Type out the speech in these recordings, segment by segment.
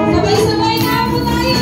Sabay-sabay na po tayo,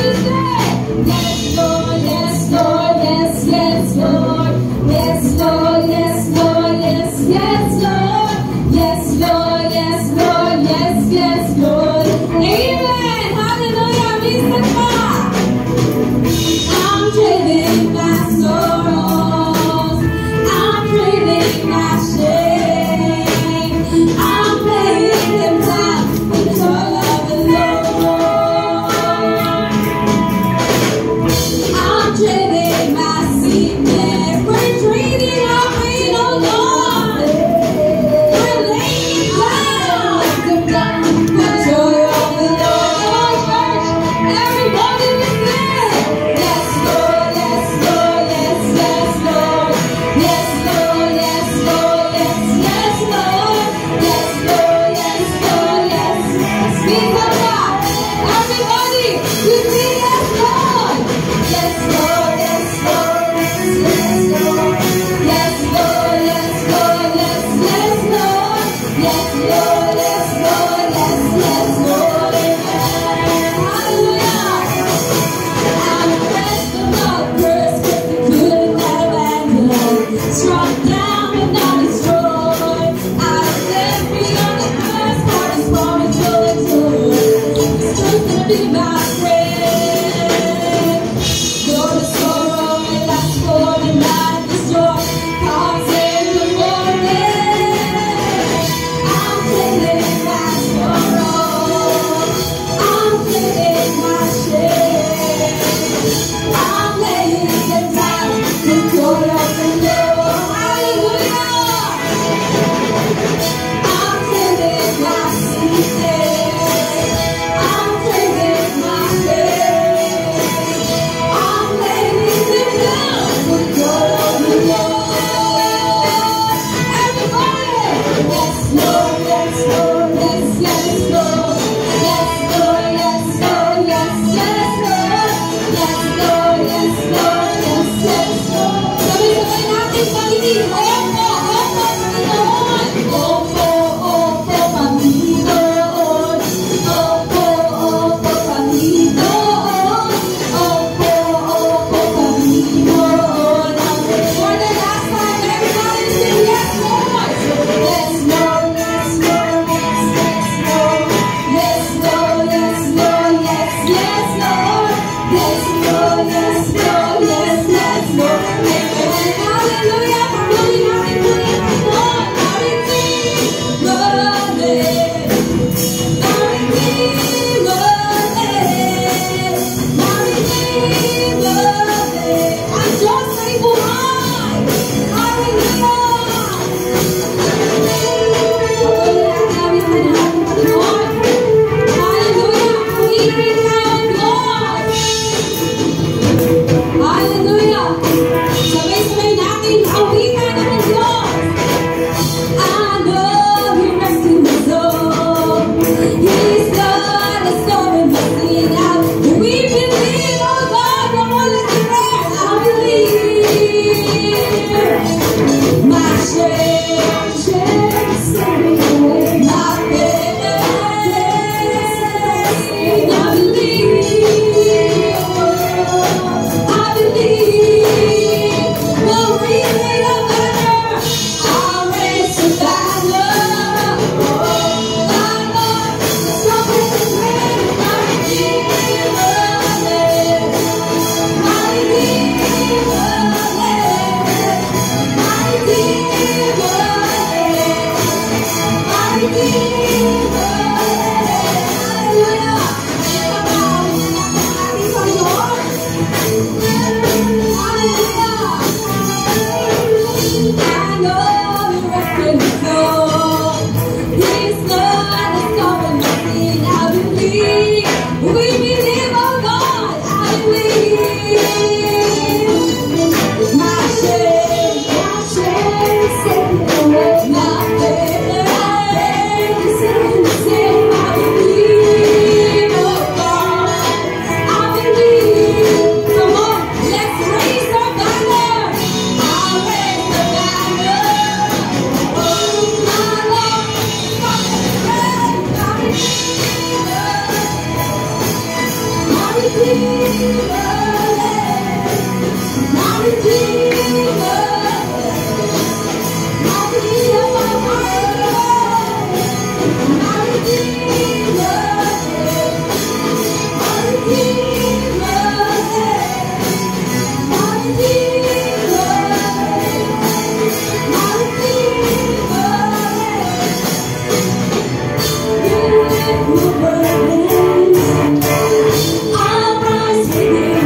I'll rise with you.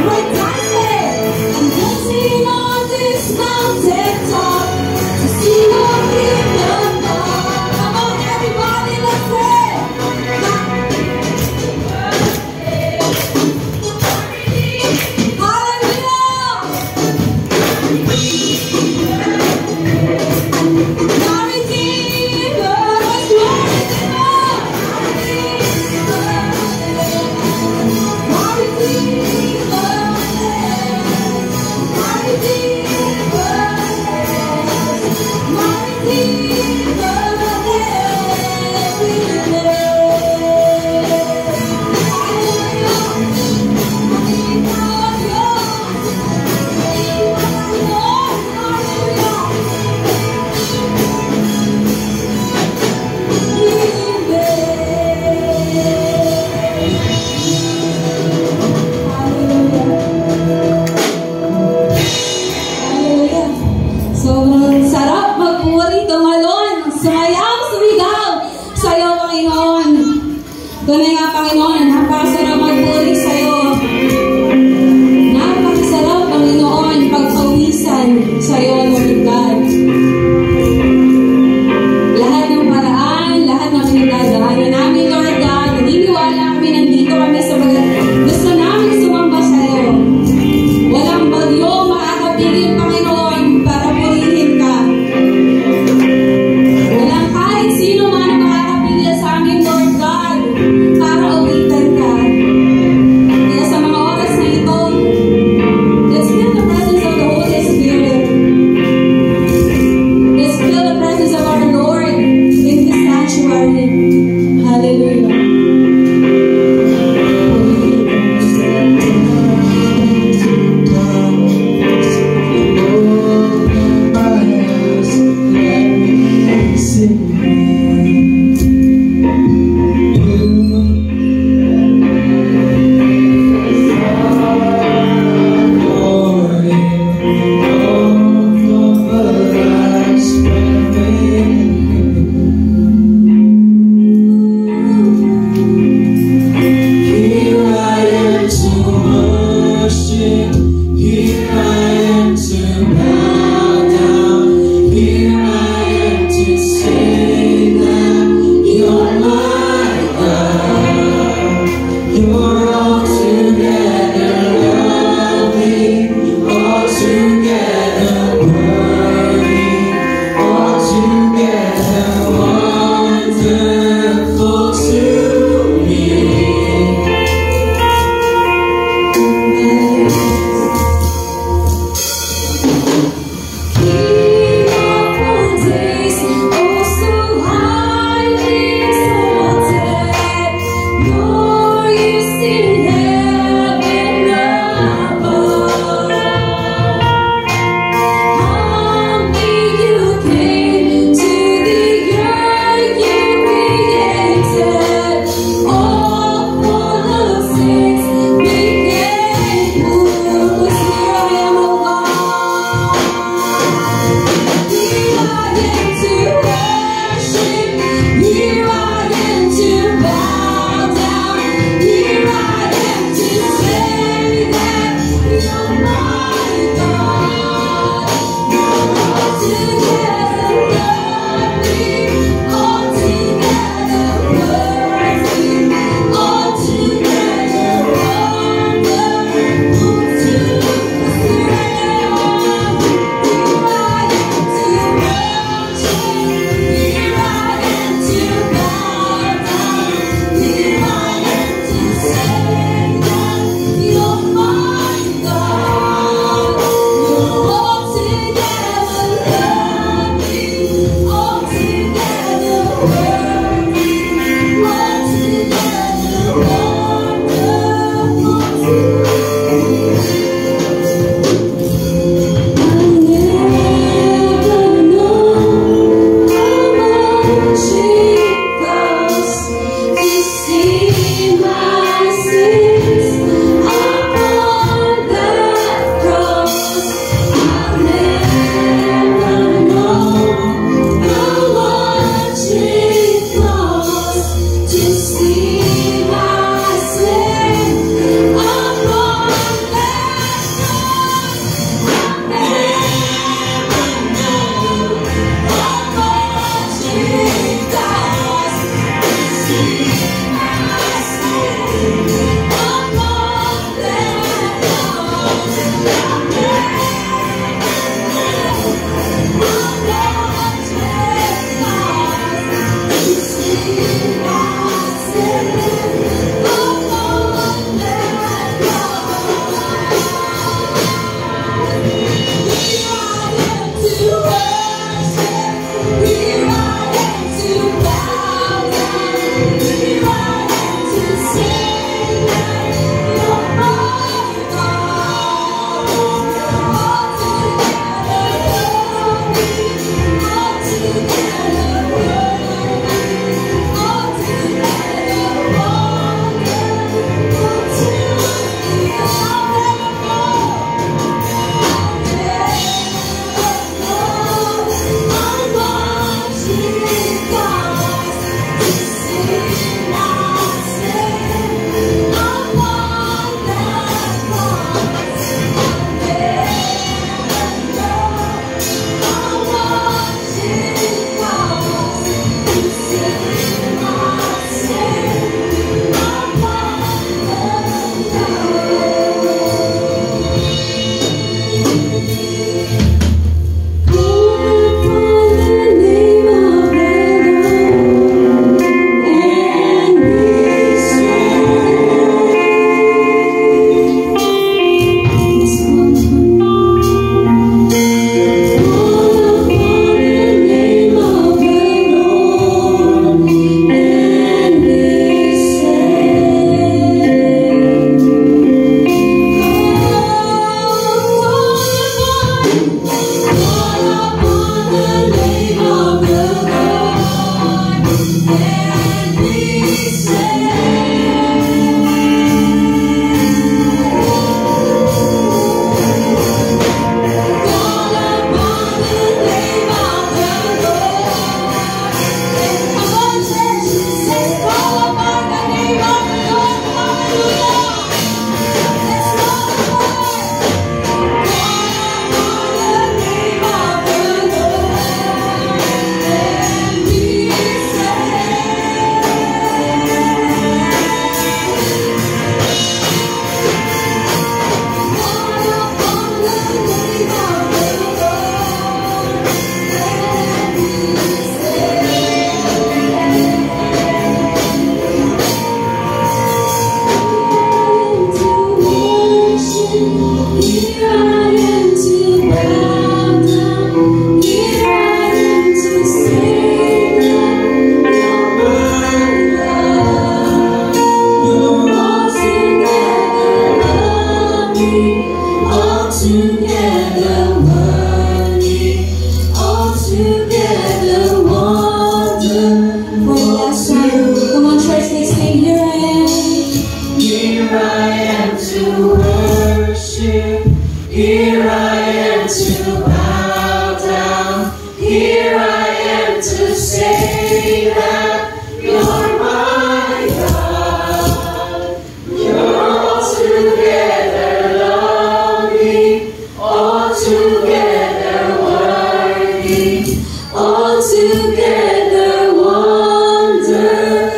Here I am to worship. Here I am to bow down. Here I am to say that you're my God. You're altogether lovely, altogether worthy, altogether wonderful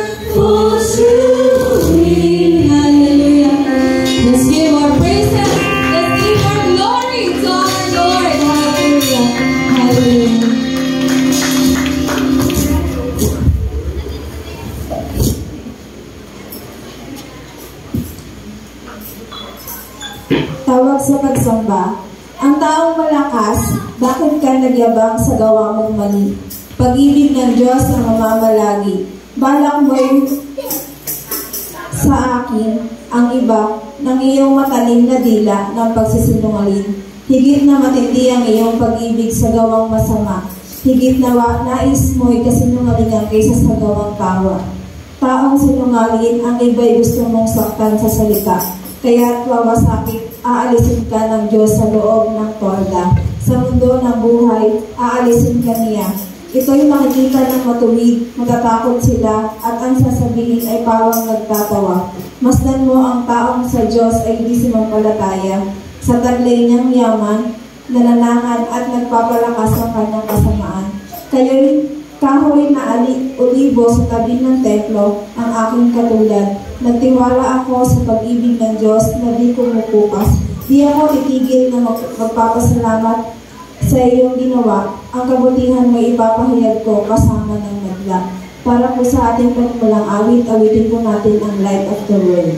to me. Hallelujah. Let's give our praises. Let's give our glory to our Lord. Hallelujah. Hallelujah. Tawag sa pagsamba. Ang taong malakas, bakit ka nagyabang sa gawa mong mali? Pag-ibig ng Diyos ang mamamalagi. Balak mo'y sa akin ang iba ng iyong matalim na dila ng pagsisinungaling. Higit na matindi ang iyong pag-ibig sa gawang masama. Higit na nais mo'y kasinungalingan kaysa sa gawang tawa. Taong sinungaling, ang iba'y gusto mong saktan sa salita. Kaya't wawasakit, aalisin ka ng Diyos sa loob ng torda. Sa mundo ng buhay, aalisin ka niya. Ito'y makikita ng matuwid, matatakot sila, at ang sasabihin ay pawang nagtatawa. Masdan mo ang taong sa Diyos ay di sumampalataya. Sa taglay niyang yaman, nananangan at nagpapalakas ang kanyang kasamaan. Kayo'y kahoy na olibo sa tabi ng templo, ang aking katulad. Nagtiwala ako sa pag-ibig ng Diyos na di kumukupas. Di ako titigil na magpapasalamat sa iyong ginawa. Ang kabutihan mo ipapahayag ko kasama ng madla. Para po sa ating pagmulang awit, awitin po natin ang Light of the World.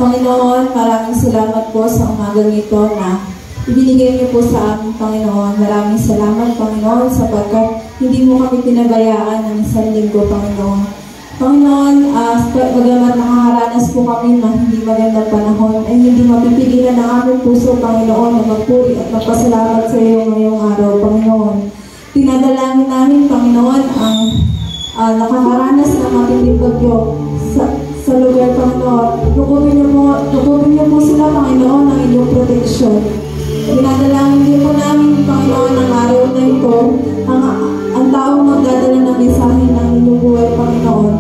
Panginoon, maraming salamat po sa umagang ito na ibinigay niyo po sa amin, Panginoon. Maraming salamat, Panginoon, sapagkat hindi mo kami pinabayaan ng isang linggo, Panginoon. Panginoon, bagamat nakaharanas po kami ng hindi magandang panahon, ay hindi mapipigilan ng aming puso, Panginoon, na magpuri at magpasalamat sa iyo ngayong araw, Panginoon. Tinadalangin namin, Panginoon, ang nakaharanas ng matinding bagyo sa lugar, Panginoon. Lukupin niyo po sila, Panginoon, ng inyong proteksyon. Dinadalangin din po namin, Panginoon, ang araw na ito, ang taong magdadala ng mensahe ng inyong buhay, Panginoon.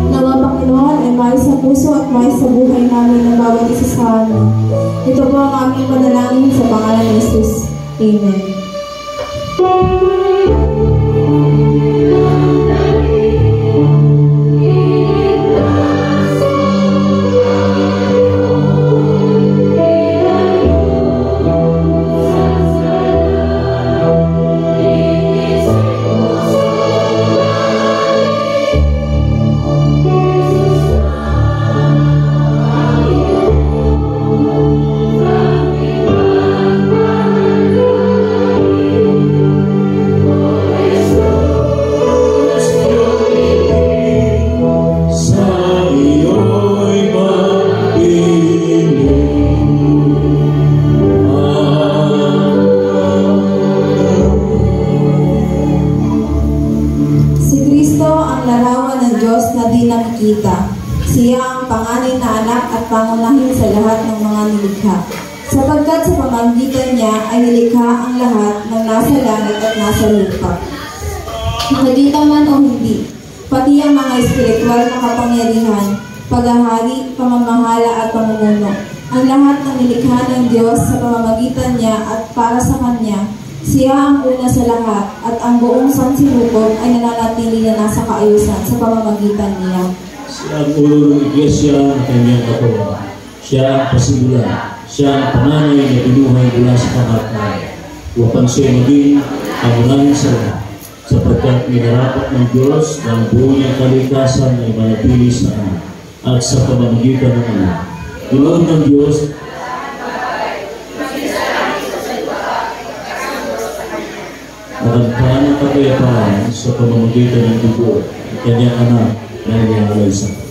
Nawa, Panginoon, ay may sa puso at may sa buhay namin ng bawat isa sa amin. Ito po ang aming panalangin sa pangalan ni Jesus. Amen. na di nakikita. Siya ang panganay na anak at pangunahin sa lahat ng mga nilikha. Sapagkat sa pamamagitan niya ay nilikha ang lahat ng nasa langit at nasa lupa. Nakikita man o hindi, pati ang mga espiritual na kapangyarihan, paghahari, pamamahala at pamumuno. Ang lahat ng nilikha ng Diyos sa pamamagitan niya at para sa Kanya, siya ang una sa lahat at ang buong sansinukob ay nananatili na nasa kaayusan sa pamamagitan niya. Siya ang ulo ng iglesia ng kanyang katawan. Siya ang pasimula. Siya ang panganay na binuhay mula sa kamatayan. Upang siya maging kamunahin sa lahat. Sapagkat minarapat ng Diyos na ang buong niyang kalikasan ay manatili sa Kanya at sa pamamagitan ng Kanya. Ginoon ng Diyos nakagpaan ng kapayapaan sa pamamagitan ng dugo ng kanyang anak na inihalay sa Kanya.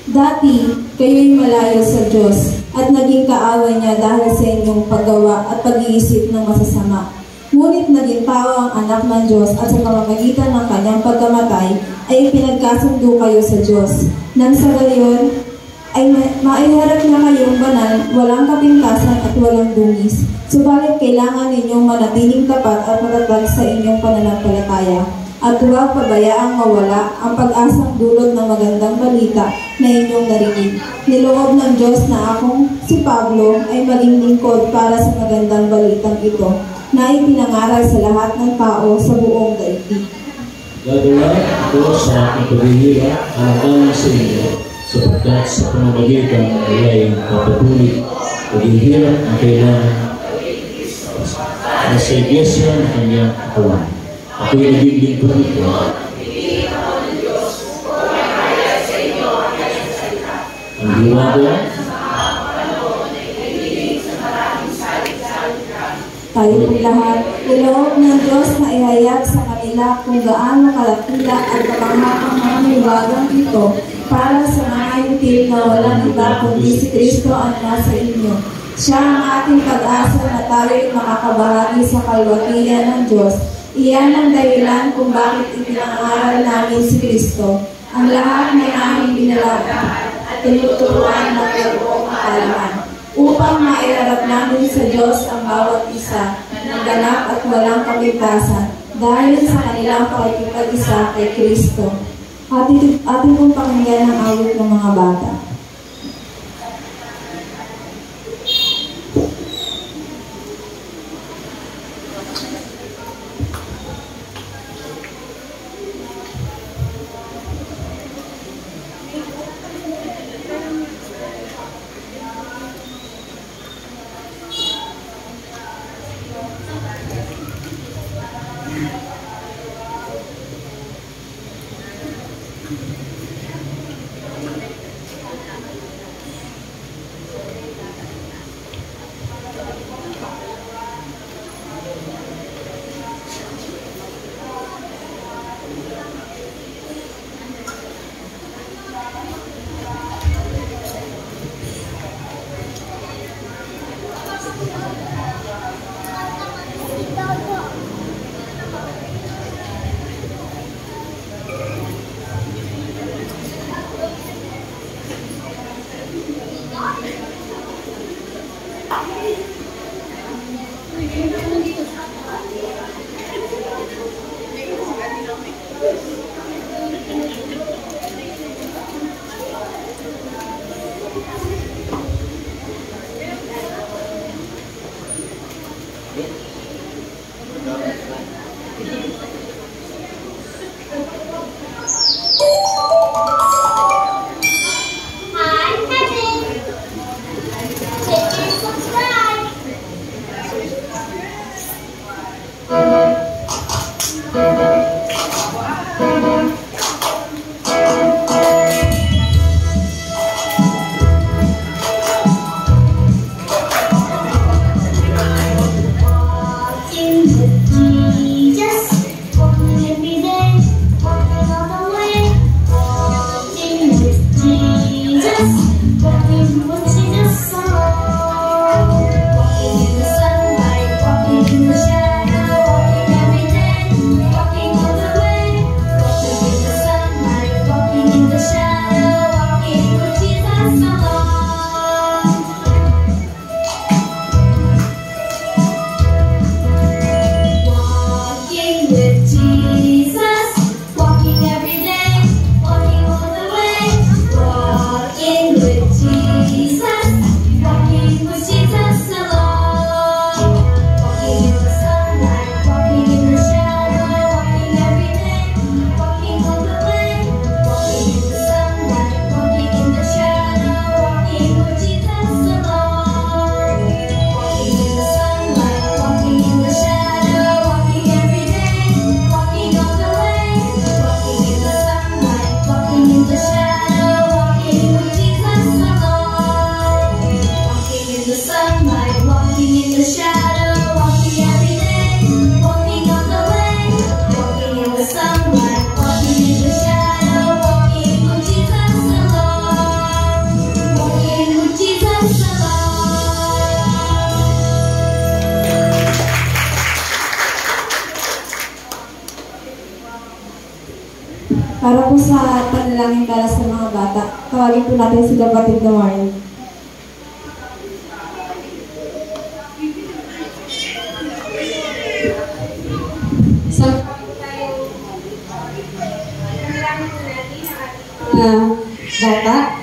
Dati, kayo'y malayo sa Diyos at naging kaaway niya dahil sa inyong paggawa at pag-iisip ng masasama. Ngunit naging tao ang anak ng Diyos at sa pamamagitan ng kanyang pagkamatay ay pinagkasundo kayo sa Diyos. Nang sa gayon ay maiharap niya kayong banal, walang kapintasan at walang dungis. Subalit kailangan ninyong manatiling tapat at matatag sa inyong pananampalataya. At huwag pabayaang mawala ang pag-asang dulot ng magandang balita na inyong narinig. Niloob ng Diyos na akong si Pablo ay maging lingkod para sa magandang balitang ito na ipinangaral sa lahat ng tao sa buong daigdig. Gagawa ako sa aking paghihirap alang-alang sa inyo, sapagkat sa pamamagitan ay papatuloy paghihirap ang kailangan sa iglesia ng kanyang katawan. Ako'y naging lingkod nito. Ang ginagawa Tayo pong lahat, iloob ng Diyos na ihayag sa kanila kung gaano kalakila at kapanghapang mga liwagang ito para sa mga itim na walang iba kundi si Kristo ang nasa inyo. Siya ang ating pag-asa na tayo'y makakabahagi sa kalwatian ng Diyos. Iyan ang dahilan kung bakit ipinangaral namin si Kristo. Ang lahat ng aming binalagaan at tinuturuan ng buong kaalaman upang maiharap namin sa Diyos ang bawat isa ng ganap at walang kapintasan dahil sa kanilang pakikipag-isa kay Kristo. Ating pong pakinggan ang awit ng mga bata. Para po sa panalangin para sa mga bata, tawagin po natin si Kapatid na Warren. Bata.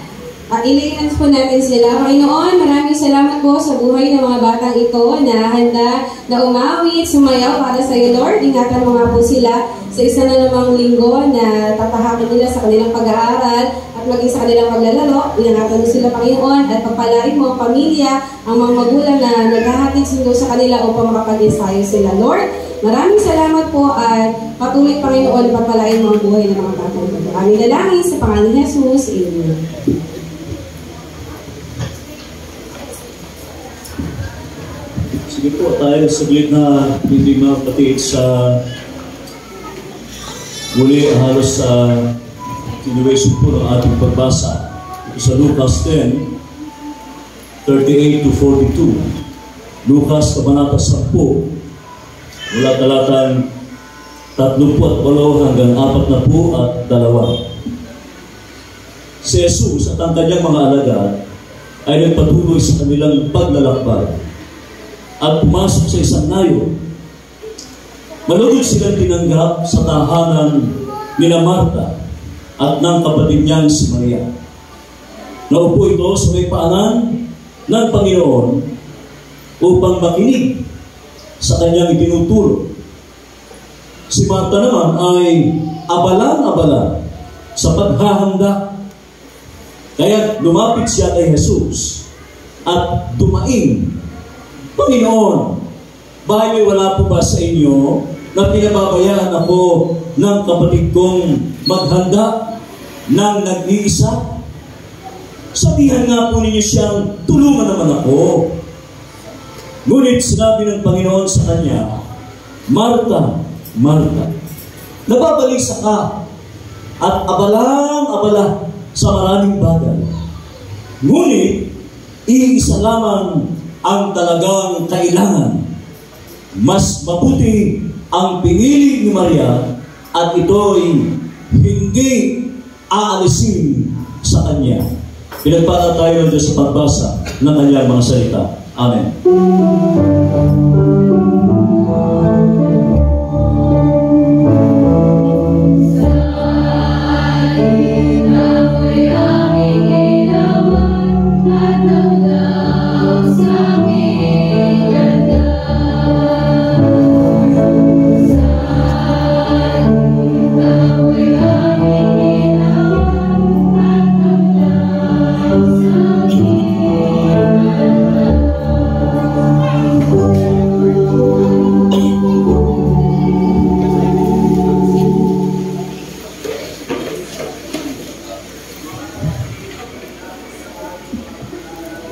Ililinis po natin sila. Panginoon, maraming salamat po sa buhay ng mga batang ito na handa na umawit, sumayaw para sa iyo, Lord. Ingatan mo nga po sila sa isa na namang linggo na tatahakin nila sa kanilang pag-aaral at maging sa kanilang paglalaro. Ingatan mo sila, Panginoon, at pagpalain mo ang pamilya, ang mga magulang na naghahatid sundo sa kanila upang makapag-ensayo sila, Lord. Maraming salamat po at patuloy, Panginoon, pagpalain mo ang buhay ng mga batang ito. Aming dalangin sa pangalan ni Jesus. Amen. Sige po, tayo saglit na hindi mapatiid sa muli halos sa continuation po ng ating pagbasa. Ito sa Lucas 10, 38 to 42. Lucas, Kabanata 10, mula talatang 38 hanggang 42. Si Jesus at ang kanyang mga alagad ay nagpatuloy sa kanilang paglalakbay at pumasok sa isang nayon. Malugod silang tinanggap sa tahanan ni Marta at ng kapatid niyang si Maria. Naupo ito sa may paanan ng Panginoon upang makinig sa kanyang itinuturo. Si Marta naman ay abalang-abala sa paghahanda. Kaya lumapit siya kay Jesus at dumaing, Panginoon, bakit wala po ba sa inyo na pinababayaan ako ng kapatid kong maghanda ng nag-iisa? Sabihan nga po ninyo siyang tulungan naman ako. Ngunit sinabi ng Panginoon sa kanya, Marta, Marta, nababalisa ka at abalang-abala sa maraming bagay. Ngunit, iisa lamang ang talagang kailangan. Mas mabuti ang pinili ni Maria at ito'y hindi aalisin sa kanya. Pinagpala tayo ng Diyos sa pagbasa ng kanyang mga salita. Amen.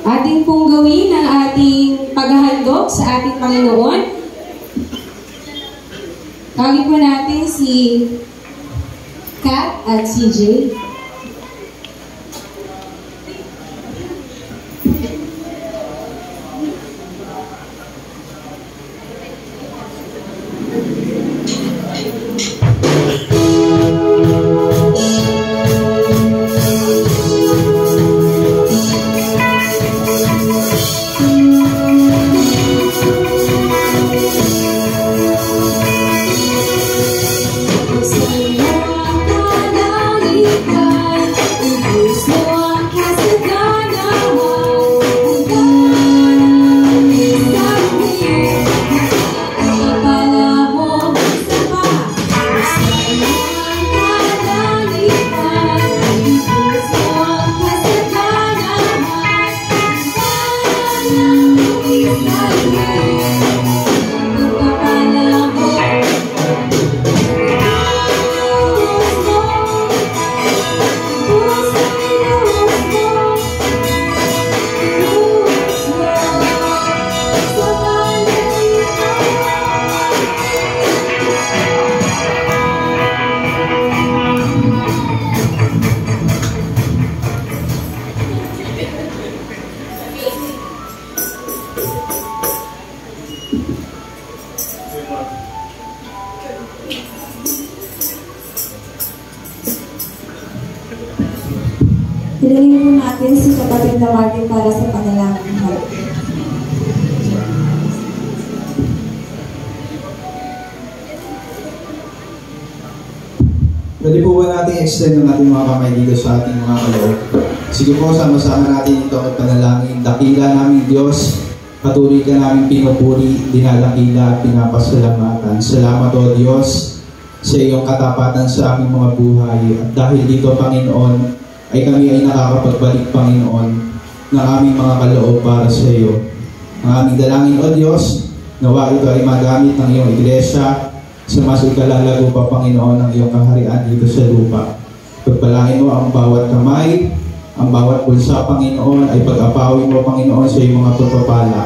Ating pong gawin ang ating paghahandog sa ating Panginoon. Tawagin po natin si Kat at si Jay. Sa mga panalangin ka Hilingin po natin si kapatid na Martin para sa panalangin. Pwede po ba natin extend ang ating mga kamay dito sa ating mga kaloob? Sige po, sama-sama natin ito at panalangin. Dakila namin Diyos, patuloy ka namin pinupuri, dinalakila at pinapasalamatan. Salamat o Diyos sa iyong katapatan sa aming mga buhay. At dahil dito, Panginoon, ay kami ay nakakapagbalik, Panginoon, ng aming mga kaloob para sa iyo. Ang aming dalangin o Diyos, nawa ito ay magamit ng iyong iglesia sa mas ikalalago pa, Panginoon, ang iyong kaharian dito sa lupa. Pagpalain mo ang bawat kamay, ang bawat bulsa, Panginoon, ay pag-apawin mo, Panginoon, sa iyong mga pagpapala,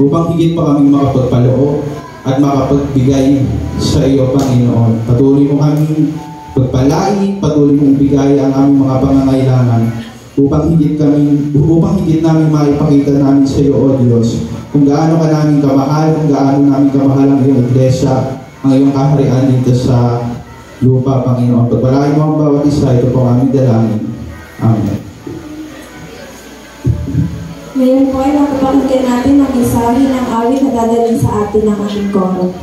upang higit pa kaming makapagpaloob at makapagbigay sa iyo, Panginoon. Patuloy mo kaming pagpalain, patuloy mong ibigay ang aming mga pangangailangan upang higit namin maipakita namin sa iyo, O Diyos, kung gaano ka namin kamahal, kung gaano namin kamahal ang iyong iglesia, ang iyong kaharian dito sa lupa, Panginoon. Pagpalain mo ang bawat isa, ito po ang aming dalangin. Amen. Ngayon po ay mapapakinggan natin ang mensahe ng awit na dadalhin sa atin ng ating koro.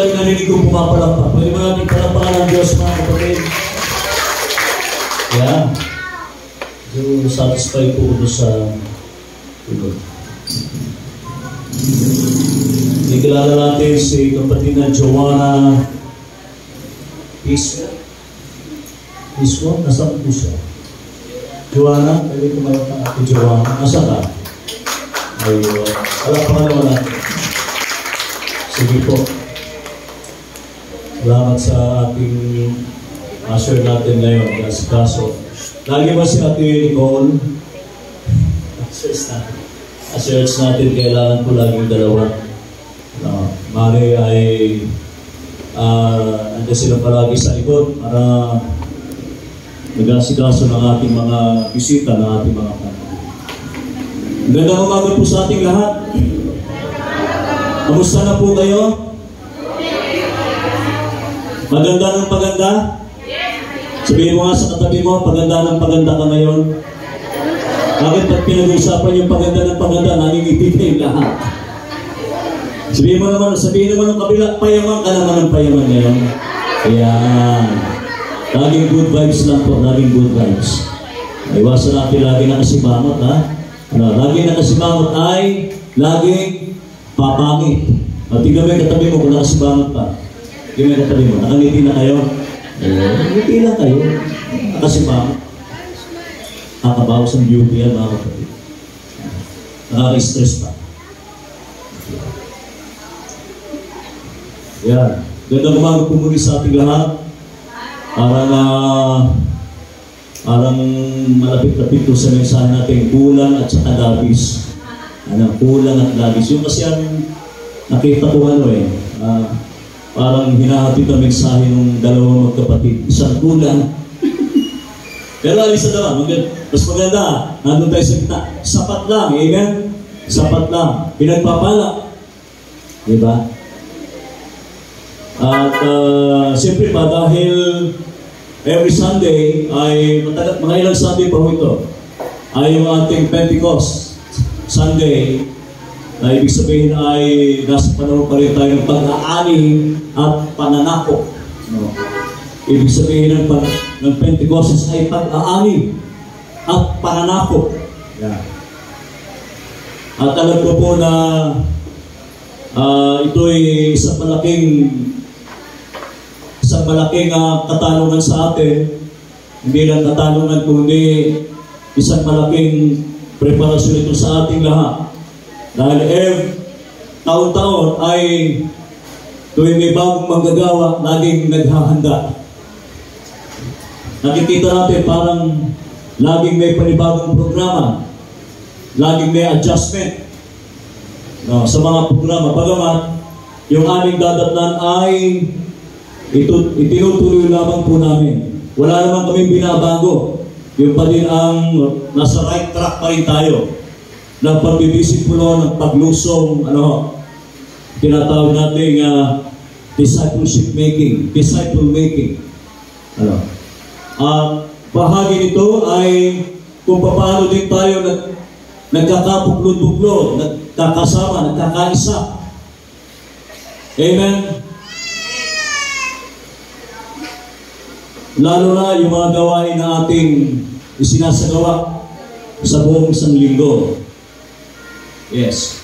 dahil narinig ko pumapalakpak. Pwede mo natin palakpakan ng Diyos, mga kapatid. Yeah. So, satisfied po ito sa tulog. Ikilala natin si kapatid na Joanna Pismo. Pismo? Nasaan po siya? Joanna? Pwede kumalat na ako, Joanna. Nasaan ka? Ayun. Palakpakan naman natin. Sige po. Salamat sa ating share natin ngayon. Kasi kaso, lagi ba si Ate Nicole? Search natin, kailangan ko laging dalawa. Mari ay nandiyan sila palagi sa likod para nag-asikaso ng ating mga bisita, ng ating mga pamilya. Magandang umaga po sa ating lahat. Kamusta na po kayo? Maganda ng paganda? Sabihin mo nga sa katabi mo, paganda ng paganda ka ngayon. Bakit pag pinag-uusapan yung paganda ng paganda, nangingiti kayong lahat? Sabihin naman ng kabila, payaman ka naman ng payaman ngayon. Ayan. Laging good vibes lang po, laging good vibes. Iwasan natin lagi nakasimangot, ha? Laging nakasimangot ay laging papangit. Tingnan mo yung katabi mo kung nakasimangot pa. Tingnan mo yung katabi mo, nakangiti na kayo? Nakangiti lang kayo. Nakasimangot. Nakakabawas ang beauty yan, mga kapatid. Nakaka-stress pa. Yan. Gandang umaga po muli sa ating lahat. Parang malapit-lapit po sa mensahe natin, kulang at saka labis. Kulang at labis. Yung kasi ang nakita ko parang hinahatid ang mensahe ng dalawang magkapatid. Isang kulang. Pero alisa naman, mas maganda, nandun tayo sa kita. Sapat lang, amen? Sapat lang. Pinagpapala. Diba? At siyempre pa, dahil every Sunday ay, mga ilang Sunday pa ito, ay yung ating Pentecost Sunday, na ibig sabihin ay nasa panahon pa rin tayo ng pag-aani at pananakop. No? Ibig sabihin ng Pentecost ay pag-aani at pananakop. Yeah. At alam ko po na ito'y isang malaking katanungan sa atin. Hindi lang katanungan, kundi isang malaking preparasyon ito sa ating lahat. Dahil taon-taon ay tuwing may bagong manggagawa, laging naghahanda. Nakikita natin parang laging may panibagong programa, laging may adjustment sa mga programa. Bagamat yung aming dadatnan ay itinutuloy lamang po namin. Wala naman kaming binabago. Yung pa din ang nasa right track pa rin tayo ng pagbibisipulo, ng paglusong, tinatawag natin disciple making. Bahagi nito ay kung paano din tayo nagkakabuklod-buklod, nagkakasama, nagkakaisa. Amen? Lalo na yung mga gawain na ating isinasagawa sa buong isang linggo. Yes.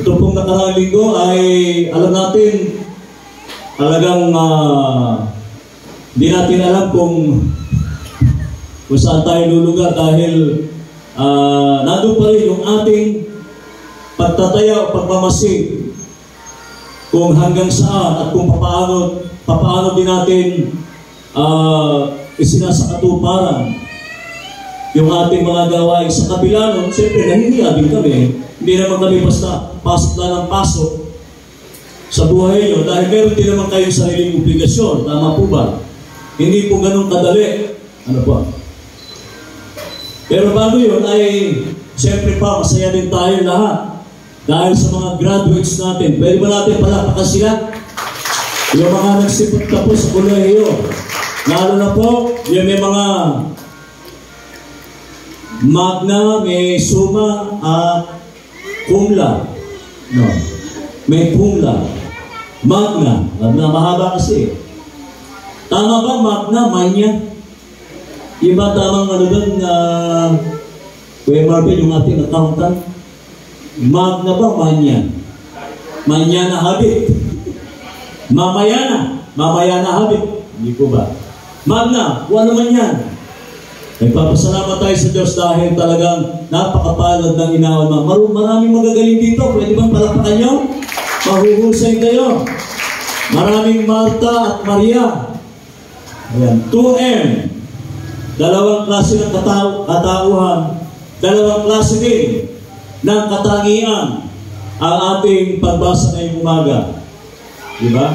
Ito pong nakaraang linggo ay alam natin talagang hindi natin alam kung saan tayo lulugar dahil nandun pa rin yung ating pagtataya o pagmamasid kung hanggang saan at kung papaano din natin isinasakatuparan yung ating mga gawain. Sa kabila nun, siyempre nahihiya din kami. Hindi naman kami basta pasok lang ng pasok sa buhay nyo dahil meron din naman kayong sariling obligasyon. Tama po ba? Hindi po ganun kadali. Ano po? Pero bago yun ay siyempre pa masaya din tayo lahat dahil sa mga graduates natin. Pwede ba natin palakpakan sila? Yung mga nagsipot tapos sa kolehiyo. Lalo na po, yung may mga magna, may summa at cum laude. No. May cum laude. Magna. Magna, mahaba kasi. Tama ba, Magna, Manya? Iba tamang ano doon, Kuya Marvin, yung ating accountant? Magna ba, Manya? Manya na habit. Mamaya na habit. Hindi po ba? Magna, kung ano man yan. Nagpapasalamat tayo sa Diyos dahil talagang napakapalad ng inawan mo. Maraming magagaling dito. Pwede bang palapakan nyo? Mahuhusay kayo. Maraming Marta at Maria. Ayan. 2M. Dalawang klase ng katauhan. Dalawang klase din ng katangian ang ating pagbasa ngayong umaga. Diba?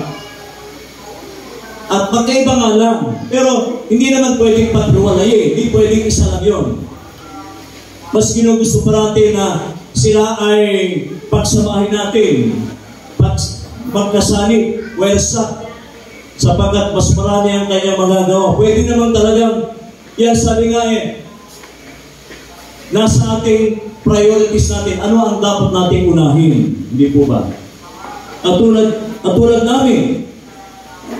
At magkaiba nga lang. Pero hindi naman pwedeng pagluwalay. Hindi pwedeng isa lang yun. Mas ginugusto pa natin na sila ay pagsamahin natin. Magkasali, welsa. Sapagkat mas marami ang kanyang magagawa. Pwede naman talagang, yan sabi nga nasa ating priorities natin, ano ang dapat nating unahin? Hindi po ba? At tulad namin,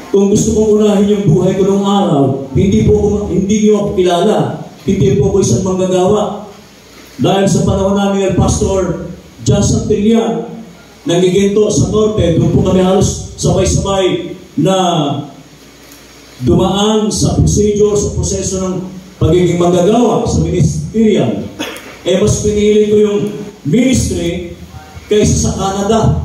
kung gusto kong unahin yung buhay ko noong araw, hindi niyo ako kilala, hindi po ako isang manggagawa. Dahil sa panahon namin ng Pastor John Santillan, nagiginto sa Norte, doon po kami halos sabay-sabay na dumaan sa procedure, sa proseso ng pagiging manggagawa sa ministerial. Mas pinili ko yung ministry kaysa sa Canada.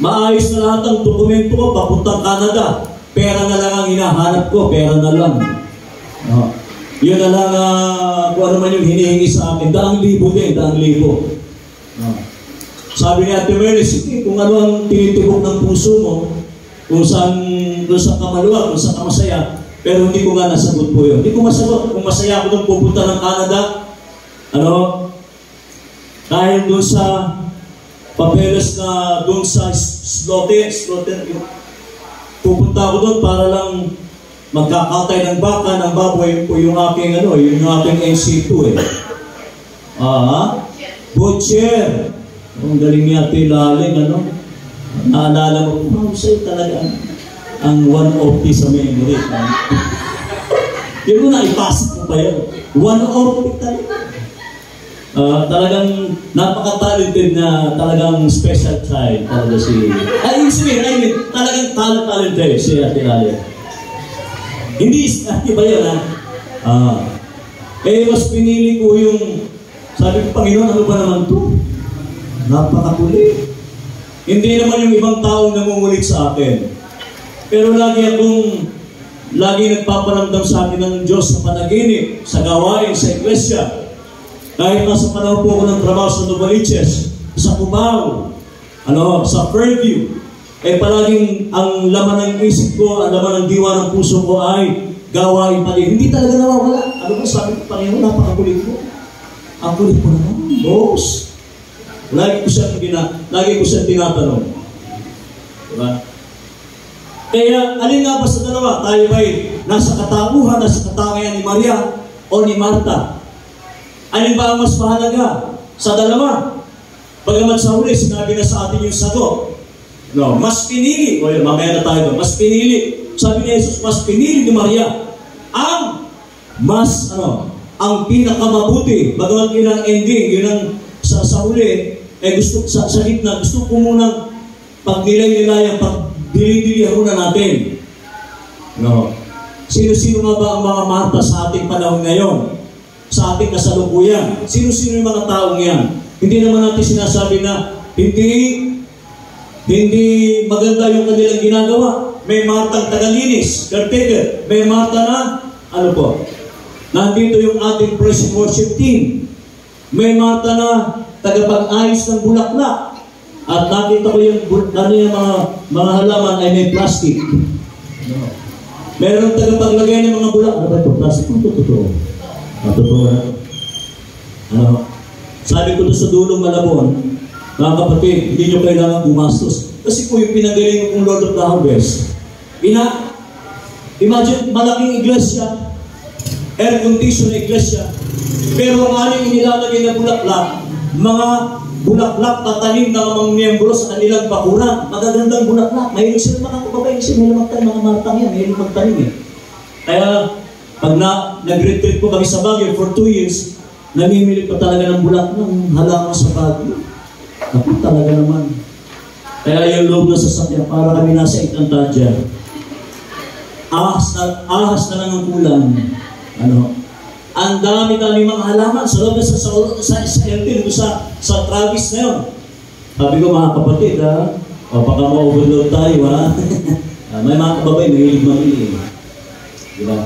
Maayos na lahat ang dokumento ko papuntang Canada. Pera na lang ang hinahanap ko, pera na lang. Yun na lang kung ano man yung hinihingi sa akin. 100,000 din, 100,000. Sabi ni Ate Merly, sige, kung ano ang tinitibok ng puso mo, kung saan ka maluwag, kung saan ka masaya, pero hindi ko nga nasagot po yun. Hindi ko masagot kung masaya ako nung pupunta ng Canada. Dahil doon sa papeles na doon sa slaughter, pupunta ako doon para lang magkakatay ng baka, ng baboy, yung aking NC2 Butcher. Ang galing niya, tilaling, naalala mo, sa'yo talaga ang 1OP sa memory. Yun mo na, ipasok mo pa yun. 1OP talaga. Talagang napaka-talented na talagang special child talaga si... talagang talented si Ate Lalia. Hindi, iba yun mas pinili ko yung... Sabi ko, Panginoon, ano ba naman ito? Napakakuli. Hindi naman yung ibang taong nangungulit sa akin. Pero lagi nagpaparamdam sa akin ng Diyos sa panaginip, sa gawain, sa iglesia. Kahit nasa panahon po ako ng trabaho sa Novaliches, sa Cubao, sa Fairview, palaging ang laman ng isip ko, ang laman ng diwa ng puso ko ay gawain pa din. Hindi talaga nawawala. Ano ba sabi ko, Panginoon, napakakulit ko. Ang kulit mo naman, boss. Lagi ko siya tinatanong. Diba? Kaya, alin nga ba sa dalawa? Tayo ba'y nasa katauhan, nasa katangian ni Maria o ni Marta? Alin ba ang mas mahalaga sa dalawa? Bagamat sa huli, sinabi na sa atin yung sagot. Mas pinili, mamaya na tayo, mas pinili. Sabi ni Jesus, mas pinili ni Maria ang ang pinakamabuti. Bagamat yun ang ending, yun ang sa huli, gusto sa gitna, gusto ko munang pagdilay-nilay ang pagdili-dilihan muna natin. Sino-sino nga ba ang mga Marta sa ating panahon ngayon? Sa ating kasalukuyan? Sino-sino yung mga taong yan? Hindi naman natin sinasabi na hindi maganda yung kanilang ginagawa. May Martang tagalinis, caretaker. May Marta na, nandito yung ating praise and worship team. May Marta na tagapag-ayos ng bulaklak. At nakita ko yung mga halaman ay may plastic. Meron tagapaglagay ng mga bulaklak. Ito, plastic. Totoo. Sabi ko doon sa dulong Malabon, mga kapatid, hindi nyo kailangan gumastos. Kasi po yung pinagaling kong Lord of the Harvest. Imagine, malaking iglesia, air condition na iglesia, pero ang aling inilalagay na bulaklak, mga bulaklak tatanim ng mga miyembro sa kanilang bakuran. Magagandang bulaklak. Mahilig sila mga kababayan kasi may magtanim, mga martang yan, mahilig magtanim eh. Kaya, pag nag-retreat po kami sa Baguio for 2 years, namimili pa talaga ng bulaklak ng halaman sa Baguio. Ako talaga naman. Kaya yung loob na sasakyan, para kami nasa Encantadia. Ahas na lang ang kulang. Ang dami-dami mga halaman sa loob sa LT, sa Travis na yun. Sabi ko, mga kapatid, baka ma-overload tayo, ha? May mga kababay, mahilig mamili. Diba?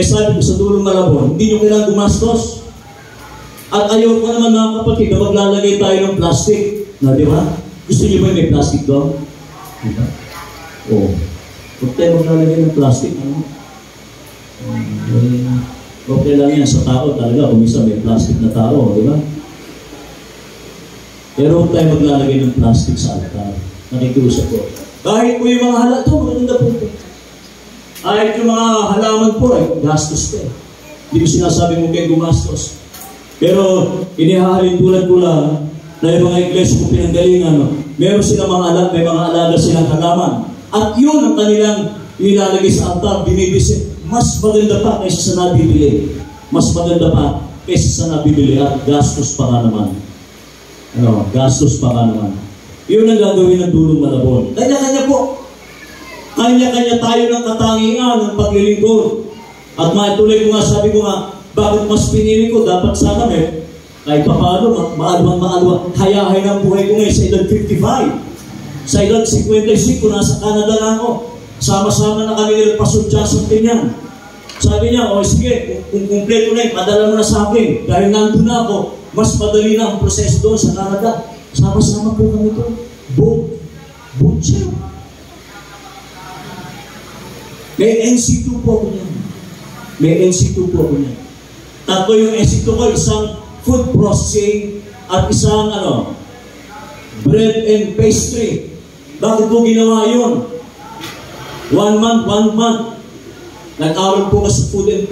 Sabi ko, sa Dulong Malabon, hindi nyo kailangan gumastos. At ayaw ko naman mga kapatid na maglalagay tayo ng plastic. Di ba? Gusto nyo ba may plastic doon? Diba? Oo. Huwag tayo maglalagay ng plastic. Okay lang yan sa tao talaga. Kung isa may plastic na tao, di ba? Pero huwag tayo maglalagay ng plastic sa altar. Nakikiusap ko. Kahit po yung mga halaman, ito, maganda po ito. Kahit yung mga halaman po, gastos ko eh. Hindi ko sinasabi mo kayo gumastos. Pero, inihahalin tulad ko lang na yung mga iglesia ko pinanggalingan, meron silang may mga alaga silang halaman. At yun ang kanilang nilalagay sa altar, binibisit. Mas maganda pa kaysa sa nabibili. Mas maganda pa kaysa sa nabibili at gastos pa nga naman. Gastos pa nga naman. Yun ang gagawin ng Dulong Malabon. Kanya-kanya po. Kanya-kanya tayo ng katangian ng paglilingkod. At maituloy ko nga, sabi ko nga, bakit mas pinili ko? Dapat sana kahit pa paano, maalwan. Hayahay ng buhay ko ngayon sa edad 55. Sa edad 55, nasa Canada na ako. Sama-sama na kami nilagpasudya sa Tinyan. Sabi niya, sige, kung kumpleto na padala mo na sa akin. Dahil nandun na ako, mas madali na ang proseso doon sa Canada. Sama-sama po kami ito. Boom siya. May NC2 po ako niyan. May NC2 po ako niyan. Tatlo yung NC2 ko, isang food processing at isang bread and pastry. Bakit po ginawa yun? 1 month. Nag-aral po kasi food and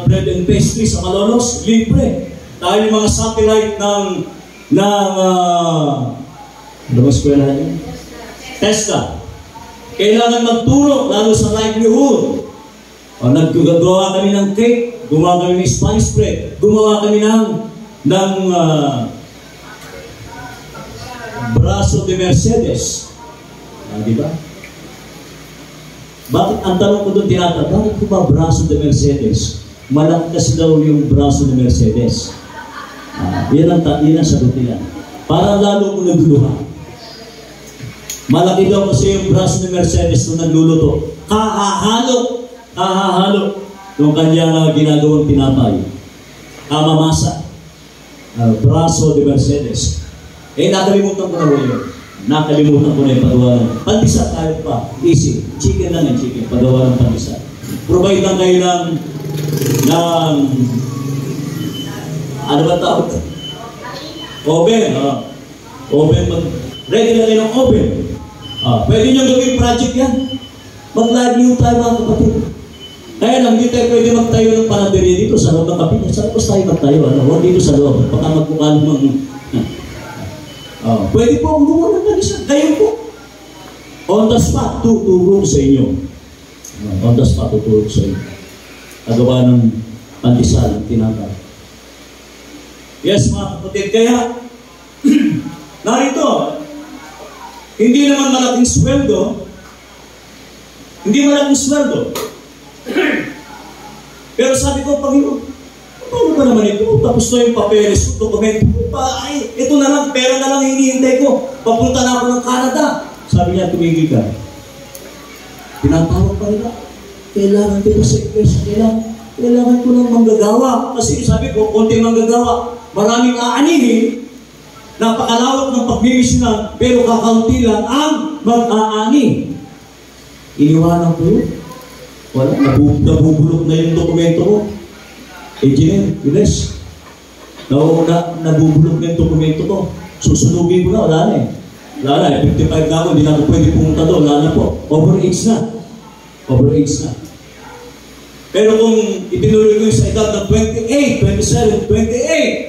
bread and pastry sa Malolos, libre. Dahil yung mga satellite ng ano ba eskwela niya? TESDA. Kailangan magturo, lalo sa livelihood. Naggawa kami ng cake, gumawa kami ng Spanish bread, gumawa kami ng braso de Mercedes. Di ba? Bakit ang tanong ko doon bakit ko ba braso de Mercedes? Malaki kasi daw yung braso de Mercedes. Yan ang sagot nila. Para lalo ko naguluhan. Malaki daw kasi yung braso de Mercedes nung nagluluto. Kahahalo yung kanyang ginagawang tinapay. Kamamasa. Braso de Mercedes. Nakalimutan ko na mo yun. Nakalimutan ko na yung pagawa ng pandesal tayo pa. Easy. Chicken lang yan, chicken. Pagawa ng pandesal. Provide lang kayo ng ano ba tawag? Oven. Oven. Ready na kayo ng oven. Pwede nyo gawin project yan. Mag-livelihood tayo mga kapatid. Kaya lang, hindi tayo pwede magtayo ng panaderia dito sa loob ng kapitid. Sa labas tayo magtayo. Huwag dito sa loob. Baka magkukalang pwede po ang gumawa ng pandesal. Kayo po. On the spot, tutulong sa inyo. On the spot, tutulong sa inyo. Agawa ng pandesal, tinatawag. Yes, mga kapatid. Kaya, narito, hindi naman malaking sweldo. Hindi malaking sweldo. Pero sabi ko, Panginoon, paano ba naman ito? Tapos na yung papeles, dokumento. Ito na lang, pera na lang hinihintay ko. Papunta na ako ng Canada. Sabi niya, tumigil ka. Pinatawag pa nila. Kailangan dito sa iglesia. Kailangan ko ng manggagawa. Kasi sabi ko, konting manggagawa. Maraming aanihin. Napakalawak ng pagmimisyonan, pero kakaunti lang ang mag-aani. Iniwanan ko yun. Wala, nabubulok na yung dokumento ko. Engineer, Ines, nabubulok na yung dokumento ko. Susunugin ko na, wala na eh. Wala na, 55 na ako, hindi na ako pwede pumunta doon, wala na po. Overage na. Pero kung itinuloy ko yung sa edad ng 28, 27, 28,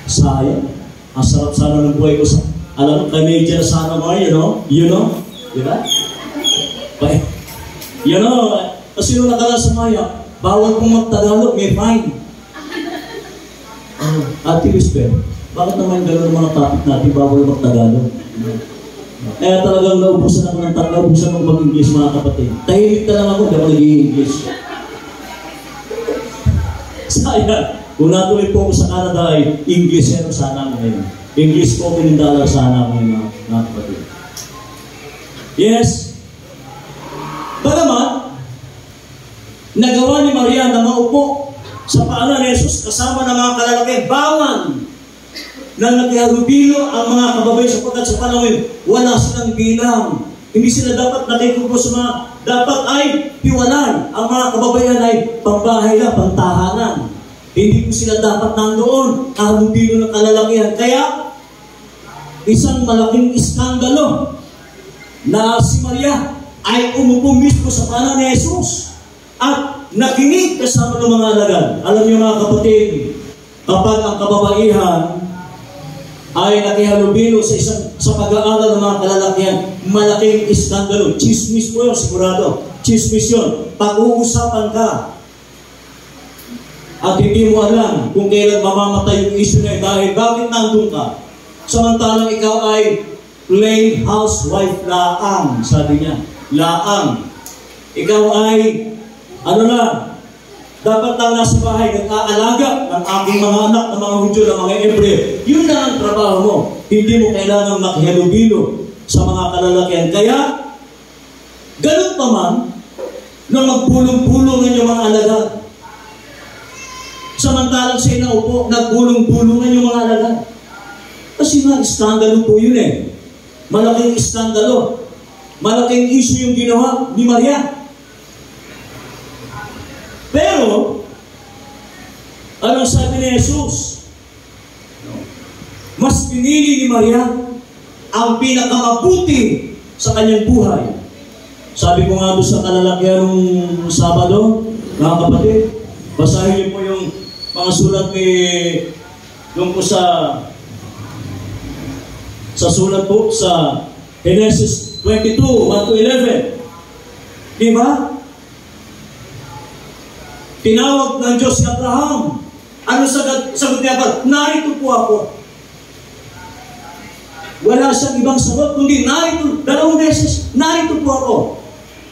Sayang. Ang sarap sana ng buhay ko sa, alam mo, Canadian sana mo, you know? Di ba? Kasi nung nakala sa Maya, bawal kong mag-Tagalog, may fine. Ate Lisbeth, bakit naman gano'n mga topic natin, bawal mag-Tagalog? Kaya talagang naubusan ako ng naubusan ako mag-English, mga kapatid. Tahimik na lang ako, hindi ako nag-i-English. Sayang, kung natuloy po ako sa Canada ay English sana mo ngayon. English po pinindala sana mo ngayon, mga kapatid. Yes. Bagaman, nagawa ni Maria na maupo sa paanan ni Jesus kasama ng mga kalalaki, bawang na nakihalubilo ang mga kababayan sapagkat sa panahon wala silang bilang. Hindi sila dapat nakikupo sa mga, dapat ay piwalan. Ang mga kababayan ay pambahay lang, pantahanan. Hindi po sila dapat nandoon, halubilo ng kalalakihan. Kaya, isang malaking iskandalo na si Maria ay umupo mismo sa paanan ni Jesus at nakinig kasama ng mga alagad. Alam niyo mga kapatid, kapag ang kababaihan ay nakihalubilo sa pag-aaral ng mga kalalakihan, malaking iskandalo. Chismis po yun, sigurado. Chismis yun. Pag-uusapan ka at hindi mo alam kung kailan mamamatay yung issue na yun dahil bakit nandun ka. Samantalang ikaw ay plain housewife laang, sabi niya. Laang. Ikaw ay, dapat lang nasa bahay, nag-aalaga ng aking mga anak, ng mga Hudyo, ng mga Hebreo. Yun na ang trabaho mo. Hindi mo kailangang makihalubilo sa mga kalalakihan. Kaya, ganun pa man, na magpulong-pulong ng yung mga alagad. Samantalang siya naupo, nagpulong-pulungan yung mga alagad. Kasi nga, iskandalo po yun eh. Malaking iskandalo. Malaking issue yung ginawa ni Maria. Pero, anong sabi ni Jesus? Mas pinili ni Maria ang pinakamabuti sa kanyang buhay. Sabi ko nga doon sa kalalakihan ng Sabado, mga kapatid, basahin niyo po yung mga sulat ni doon po sa sulat po sa Genesis 22, 1-11. Diba? Tinawag ng Diyos si Abraham. Ano sagot ni Abraham? Narito po ako. Wala siyang ibang sagot, kundi narito, 2 beses, narito po ako.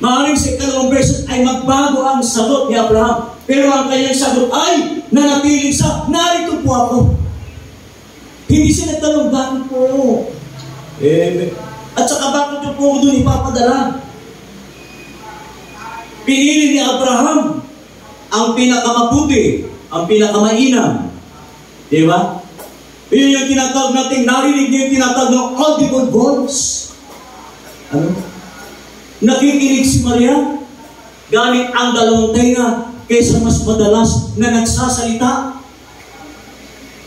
Maaaring sa 2 beses ay magbago ang sagot ni Abraham. Pero ang kanyang sagot ay nanatiling sa, narito po ako. Hindi siya nagtanong, bakit po? At saka bakit niyo po doon ipapadala? Pinili ni Abraham ang pinakamabuti, ang pinakamainam. Di ba? Yun yung tinatawag natin, narinig niyo yung tinatawag ng audible voice. Ano? Nakikinig si Maria gamit ang 2 tenga kaysa mas madalas na nagsasalita.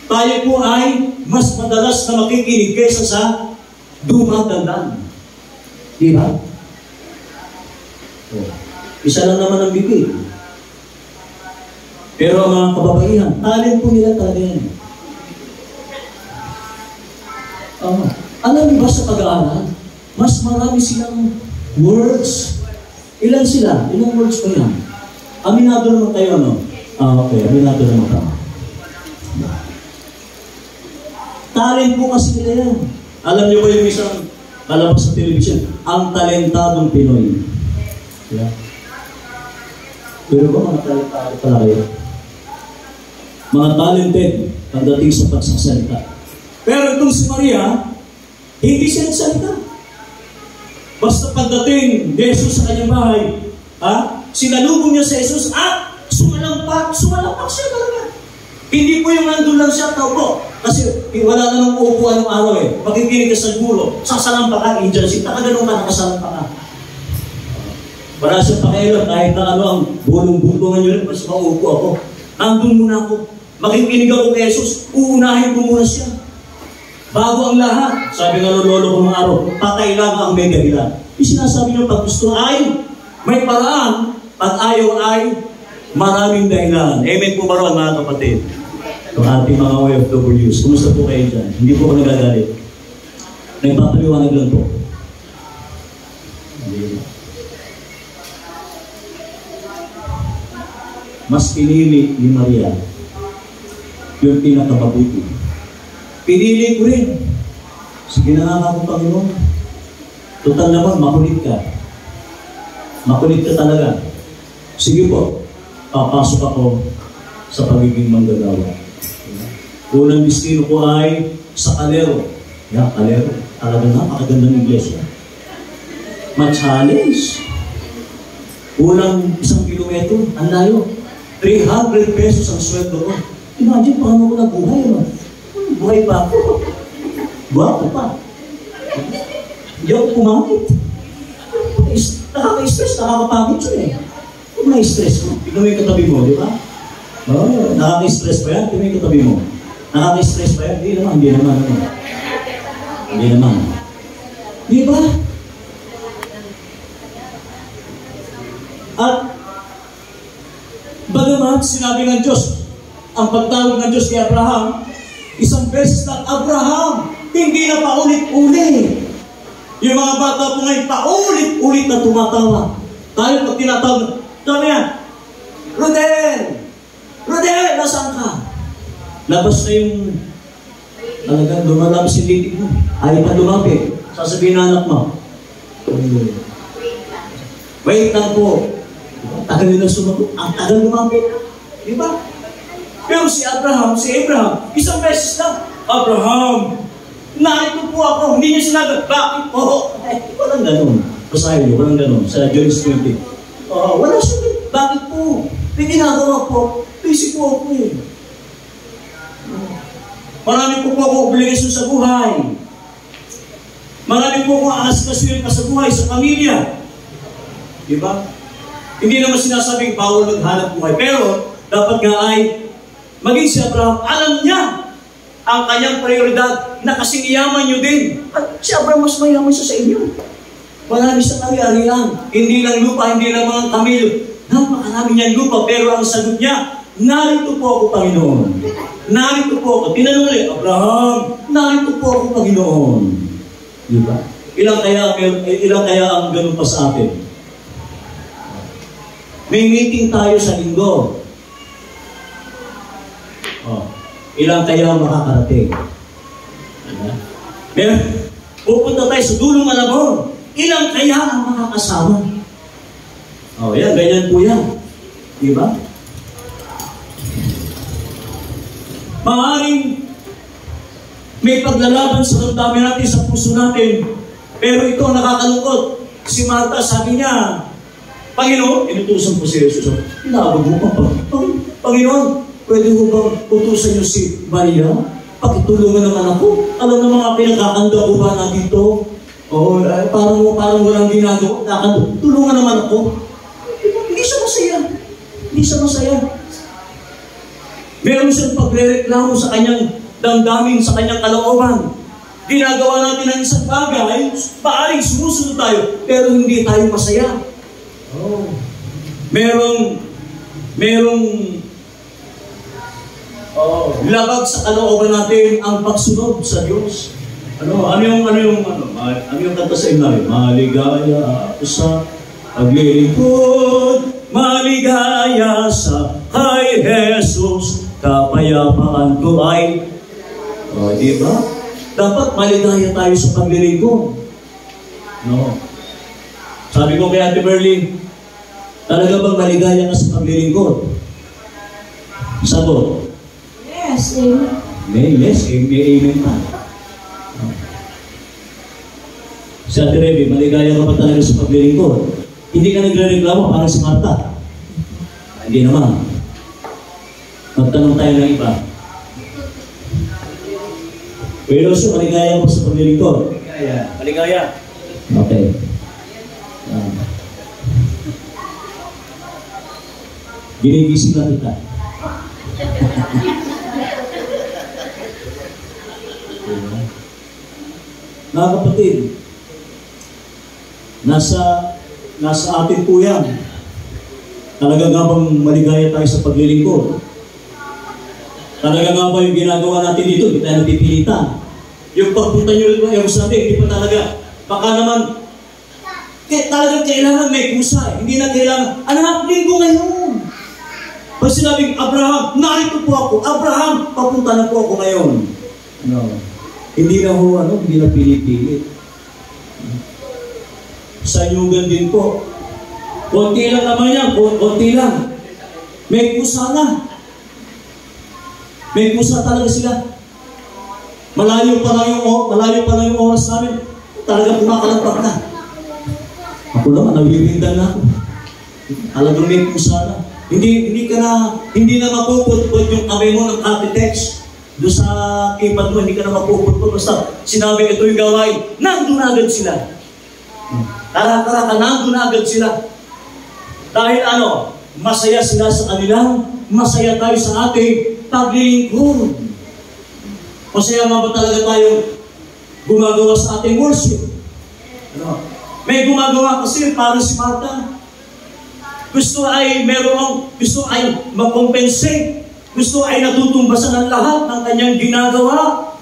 Tayo po ay mas madalas na makikinig kaysa sa dumadandaan. Di ba? Isa lang naman ang bibig. Pero ang mga kababaihan, talent po nila talaga yan. Alam niyo ba sa pag-aaral, mas marami silang words. Ilan sila? Ilang words pa yan? Aminado naman kayo, ano? Okay, aminado naman kayo. Talent po kasi nila yan. Alam niyo ba yung isang kalabas sa television? Ang talentadong Pinoy. Yeah. Pero ba mga talentado pala kayo? Mga talented pagdating sa pagsasalita. Pero itong si Maria, hindi siya nagsalita. Basta pagdating ni Jesus sa kanyang bahay, sinalubong niya sa Jesus at sumalampak siya talaga. Hindi po yung nandun lang siya taupo. Kasi wala namang uupuan ng araw eh. Makikinig ka sa guro, sasalampak ka, agency, nakaganon ka, nakasalampak ka. Para sa pakialam, kahit na ano ang bulong-bulungan nyo rin, mas mauupo ako. Nandun muna ako. Makikinig ako kay Jesus, uunahin ko muna siya. Bago ang lahat, sabi nga lolo ko mga araw, patay lang ang may dahilan. Sinasabi niyo, pag gusto ay may paraan, pag ayaw ay maraming dahilan. Amen po ba ron, mga kapatid? Ang ating mga OFWs. Kumusta po kayo dyan? Hindi po ako nagagalit. Nagpapaliwanag lang po. Mas pinili ni Maria yung pinakamabuti. Pinili ko rin. Sige na nga ako, Panginoon. Total naman, makulit ka. Makulit ka talaga. Sige po, papasok ako sa pagiging manggagawa. Unang destino ko ay sa Calero. Yan, Calero. Talaga napakagandang iglesia. Ma-challenge. Unang 1 kilometro, ang layo. 300 pesos ang sweldo ko. Imagine paano ko nabuhay, no? Buhay pa ako. Buhay pa. Hindi ako kumamit. Nakaka-stress, nakakapagod yun eh. Kung na-stress mo, tignan mo yung katabi mo, di ba? Oh, nakaka-stress pa yan, tignan mo yung katabi mo. Nakaka-stress pa yan, hindi naman. Hindi naman. Di ba? At bagamat sinabi ng Diyos, ang pagtawag ng Diyos kay Abraham, isang beses lang, Abraham, hindi na paulit-ulit. Yung mga bata po ngayon, paulit-ulit na tumatawa. Tayo pag tinatawag, tama yan, Rodel, nasaan ka? Labas na yung, talagang lumalabas yung litig mo. Ayaw pa lumapit. Sasabihin na anak mo, wait lang po. Tagal nila sumagot. Ang tagal lumapit. Di ba? Pero si Abraham, isang beses lang, Abraham, narito po ako. Hindi niya sinagot, bakit po? Walang ganun. Basahin niyo, walang ganun. Sa Genesis 20. Wala siya. Bakit po? May ginagawa po. Busy po ako eh. Marami po ako obligasyon sa buhay. Marami po ako aasikasuhin pa sa buhay, sa pamilya. Di ba? Hindi naman sinasabing bawal maghanap buhay. Pero, dapat nga ay, maging si Abraham, alam niya ang kanyang prioridad na kasing iyaman niyo din. At si Abraham mas mayaman siya sa inyo. Marami sa ari-arian. Hindi lang lupa, hindi lang mga kamil. Napakarami niyang lupa. Pero ang sagot niya, narito po ako, Panginoon. Narito po ako. Tinanong ulit, Abraham, narito po ako, Panginoon. Di ba? Ilang kaya ang ganun pa sa atin? May meeting tayo sa linggo. Ilang kaya makakarating? Diba? Pupunta tayo sa dulong Malabon. Ilang kaya ang makakasama? Yan, ganyan po yan. Diba? Maaaring may paglalaban sa damdamin natin, sa puso natin. Pero ito nakakalungkot. Si Martha, sabi niya, Panginoon, inutusan po si Jesus. Tinawag mo pa, Panginoon, pwede mo bang utusan niyo si Maria? Pakitulungan naman ako. Alam na mga pinagkakanda ko ba na dito? Parang walang ginagawa. Tulungan naman ako. Hindi siya masaya. Meron siyang pagre-reklamo sa kanyang damdamin, sa kanyang kalooban. Ginagawa natin ang isang bagay, paaring sumusunod tayo, pero hindi tayo masaya. Merong labag sa kalooban natin ang pagsunod sa Diyos. Ano yung kanta sa inay? Maligaya ako sa paglilingkod, maligaya sa kay Jesus, kapayapaan ko ay, diba? Dapat maligaya tayo sa paglilingkod. No? Sabi ko kay Ate Merlin, talaga bang maligaya ka sa paglilingkod? Sagot? Yes, amen. Yes, amen pa. Si Ate Rebe, maligaya ka pa talaga sa paglilingkod. Hindi ka nagre-reklamo parang si Martha. Hindi naman. Magtanong tayo ng iba. Pero so, maligaya mo sa paglilingkod? Maligaya. Okay. Ginigising na kita. Mga kapatid, nasa atin po yan. Talaga nga bang maligaya tayo sa paglilingkod? Talaga nga ba yung ginagawa natin dito, hindi tayo napipilitan. Yung pagpunta nyo yung sabi, hindi pa talaga. Baka naman, talagang kailangan may kusa. Hindi na kailangan, anak, linggo ngayon. Pag sinabing, Abraham, narito po ako. Abraham, papunta na po ako ngayon. No. Hindi na ho, hindi na pinipilit. Sa yugan din po. Konti lang naman yan, konti lang. May kusa na. May kusa talaga sila. Malayo pa lang yung oras namin. Talaga kumakalampak na. Ako naman, nawiwindan na ako. Talagang may kusa na. Hindi na mapuputput yung kamay mo ng architects. Doon sa keypad mo, hindi ka na mapuputput. Basta sinabi ito yung gawain, nandun na agad sila. Tara, nandun na agad sila. Dahil masaya sila sa kanila, masaya tayo sa ating paglilingkod. Masaya nga ba talaga tayong gumagawa sa ating worship? May gumagawa kasi para si Martha. Gusto ay makompensate. Gusto ay natutumbasan ang lahat ng kanyang ginagawa.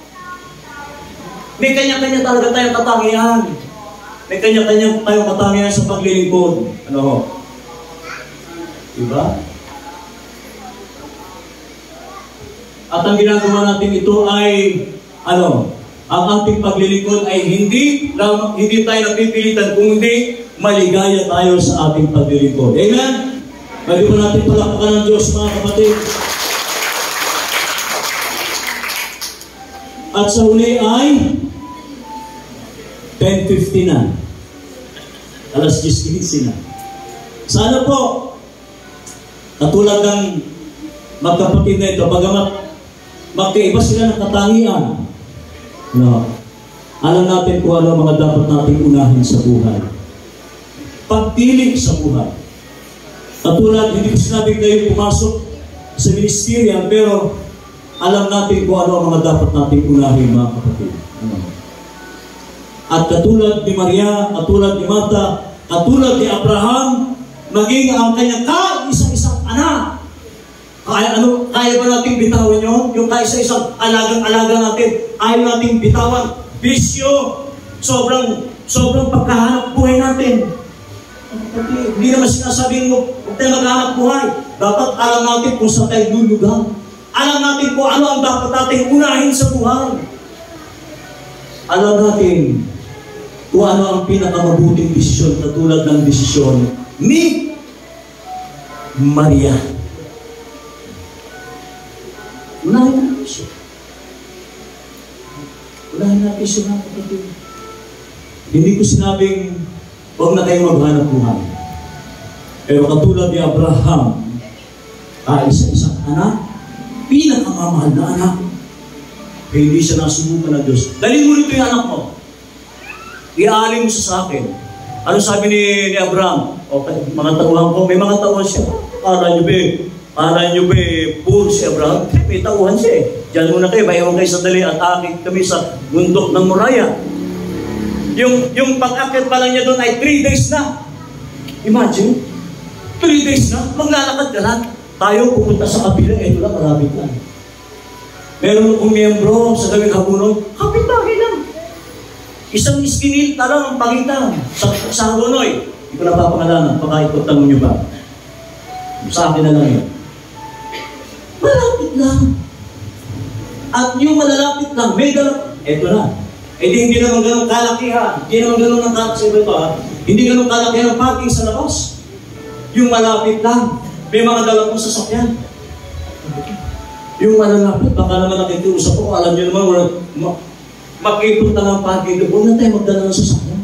May kanya-kanya talaga tayong katangian. May kanya-kanya tayong katangian sa paglilingkod. Diba? At ang ginagawa natin ito ay, ang ating paglilingkod ay hindi tayo napipilitan, kundi maligaya tayo sa ating paglilingkod. Amen? Pwede po natin palakpakan ng Diyos, mga kapatid. At sa huli ay 10:50 na. Alas 10:15 na. Sana po, katulad ng magkapatid na ito, bagamat magkaiba sila ng katangian, alam natin kung ano mga dapat natin unahin sa buhay. Pagpili sa buhay. Katulad, hindi ko sinabing kayo pumasok sa ministerial, pero alam natin kung ano ang mga dapat natin unahin, mga kapatid. At katulad ni Maria, katulad ni Martha, katulad ni Abraham, maging ang kanyang kaisa-isang anak. Kaya ba natin bitawan yun? Yung kaisa-isang alagang-alaga natin, ayaw natin bitawan. Bisyo, sobrang pagkahanap buhay natin. Hindi naman sinasabing mo, huwag tayo maghanap buhay. Dapat alam natin kung saan tayo lulugang. Alam natin kung ano ang dapat natin unahin sa buhay. Alam natin kung ano ang pinakamabuting desisyon, katulad ng desisyon ni Maria. Unahin natin siya. Unahin natin siya, mga kapatid. Hindi ko sinabing huwag na kayo maghanap buhay. Pero katulad ni Abraham, isa-isang anak, pinakamamahal na anak, hindi siya nasubukan ng Diyos. Dalhin mo rito yung anak mo. Iaalin mo siya sa akin. Ano sabi ni Abraham? Okay, mga tauhan ko, may mga tauhan siya. Para nyo ba, poor si Abraham? May tauhan siya eh. Diyan muna kayo, bayawan kayo sandali at akit kami sa bundok ng Moriah. Yung pag-akit pa lang niya doon ay 3 days na. Imagine, 3 days na, maglalakad ka na. Tayo pupunta sa kabila, ito lang, marami lang. Meron akong miyembro sa gawing habunon, kapit-bahay lang. Isang iskinil, talang ang pagitan sa Hagonoy. Hindi ko napapangalanan, baka ipagtanong nyo ba? Sa akin na lang yun. Malapit lang. At yung malalapit lang, may galap. Eto na. Hindi naman ganun kalakihan. Hindi naman ganun ang kalakihan. Hindi ganun kalakihan ang parking sa labas. Yung malapit lang. May mga dalawang sasakyan. Yung malalapit, baka naman nakikiusap ko. Alam nyo naman, makipunta ng parking doon. Huwag na tayo magdala ng sasakyan.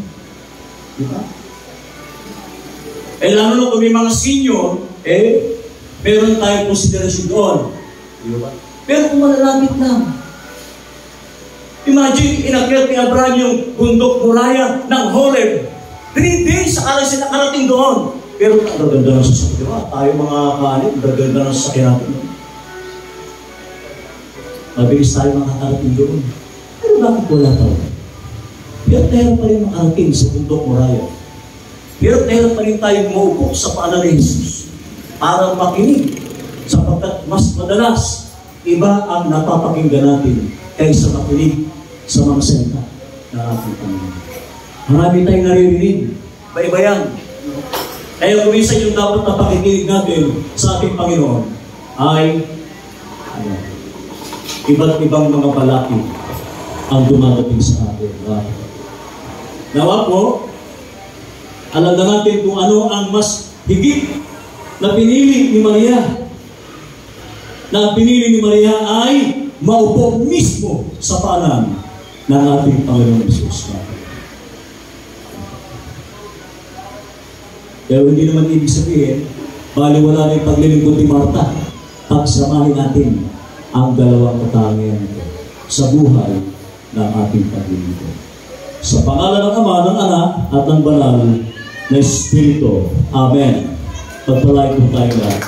Diba? Lalo na kung may mga senior, meron tayong konsiderasyon doon. Diba? Pero kung malalapit lang, imagine, inakyat ni Abraham yung bundok Moriah ng Horeb. 3 days, akala sila nakarating doon. Pero gaganda ng sasakyan. Diba? Tayo mga kaanip, gaganda ng sasakyan natin. Mabilis tayo makakarating doon. Pero bakit wala tayo? Pero tayo pa rin makarating sa bundok Moriah. Pero tayo pa rin tayo maupo sa paanan ni Jesus para makinig, sapagkat mas madalas iba ang napapakinggan natin kaysa makinig sa mga salita ng ating Panginoon. Marami tayong naririnig. Iba-iba yan. Kaya kung minsan yung dapat na pakikinig natin sa ating Panginoon ay iba't ibang mga balakid ang dumadating sa atin. Nawa po, alam na natin kung ano ang mas higit na pinili ni Maria. Na ang pinili ni Maria ay maupo mismo sa paanan ng ating Panginoon Jesus. Pero hindi naman ibig sabihin, baliwala na yung paglilingkod ni Marta. Pagsamahin natin ang dalawang katangian sa buhay ng ating paglilingkod. Sa pangalan ng Ama, ng Anak, at ng Banal na Espiritu. Amen. Pagpalain po tayo lahat.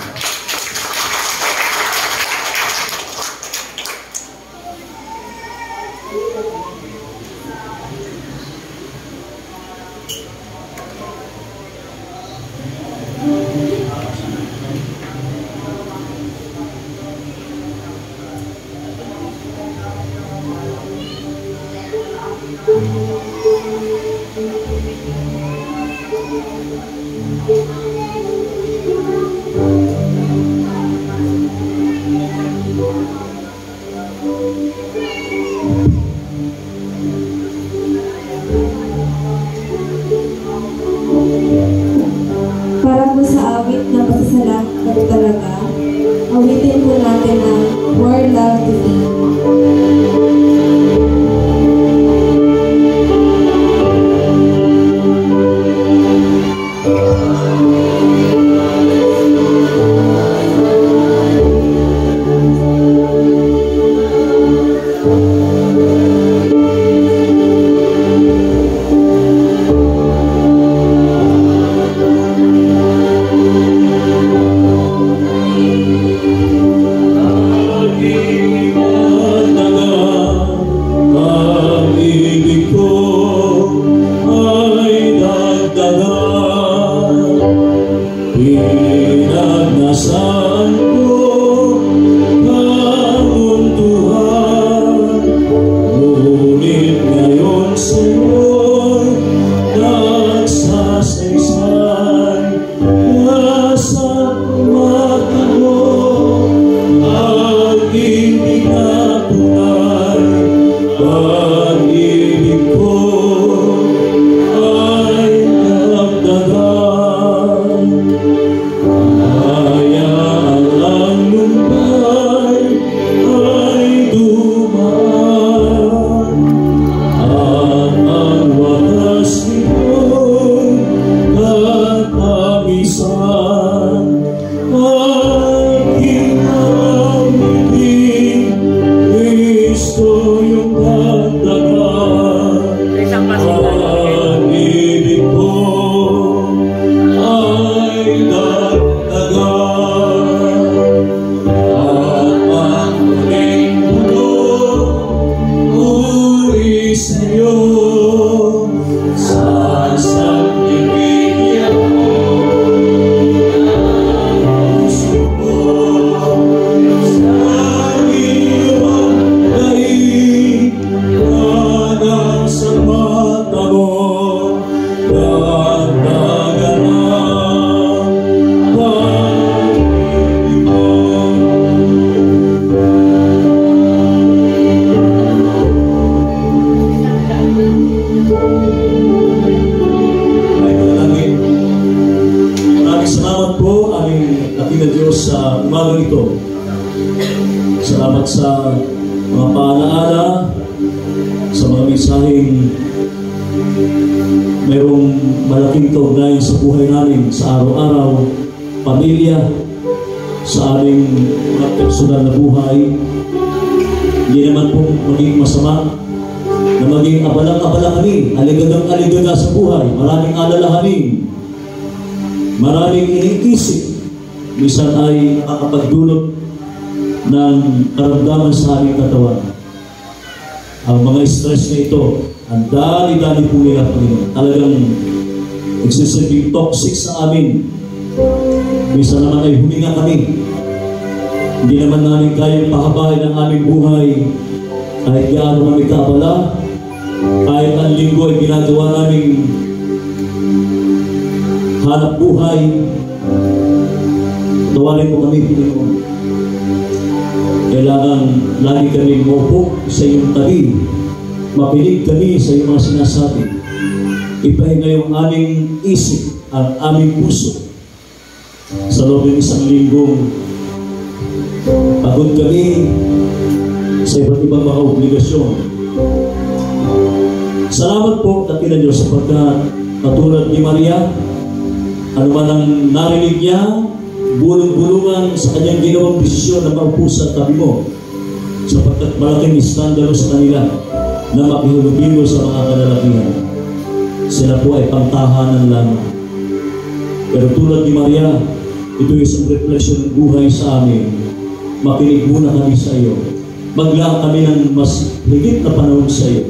Para po sa awit na pasasalamat talaga, awitin po natin ang More Love to Thee. Salamat sa mga paalaala, sa mga mensaheng mayroong malaking kaugnayan sa buhay namin sa araw-araw, pamilya, sa aming mga personal na buhay. Hindi naman po maging masama na maging abalang-abala kami, aligadang-aligaga sa buhay, maraming alalahanin, maraming iniisip, minsan ay nakakapagdulot ng karamdaman sa aming katawan. Ang mga stress na ito, ang dali-dali po nila, Panginoon, talagang nagsisilbing toxic sa amin. Minsan naman ay huminga kami. Hindi naman namin kayang pahabain ang aming buhay kahit gaano kami kaabala, kahit ang linggo ay ginagawa namin hanap buhay. Tawarin mo kami, Panginoon. Kailangan lagi kami maupo sa iyong tabi, makinig kami sa iyong mga sinasabi. Ipahinga yung aming isip at aming puso. Sa loob ng isang linggong pagod kami sa iba't ibang mga obligasyon. Salamat po, Dakilang Diyos, sapagkat katulad ni Maria, ano man ang narinig niya, bulong-bulungan sa kanyang ginawang desisyon na maupo sa tabi mo, sapagkat malaking iskandalo sa kanila na makihulubilo sa mga kalalakihan. Sila po ay pangtahanan lamang. Pero tulad ni Maria, ito ay isang refleksyon ng buhay sa amin. Makinig muna kami sa iyo. Maglaan kami ng mas higit na panahon sa iyo.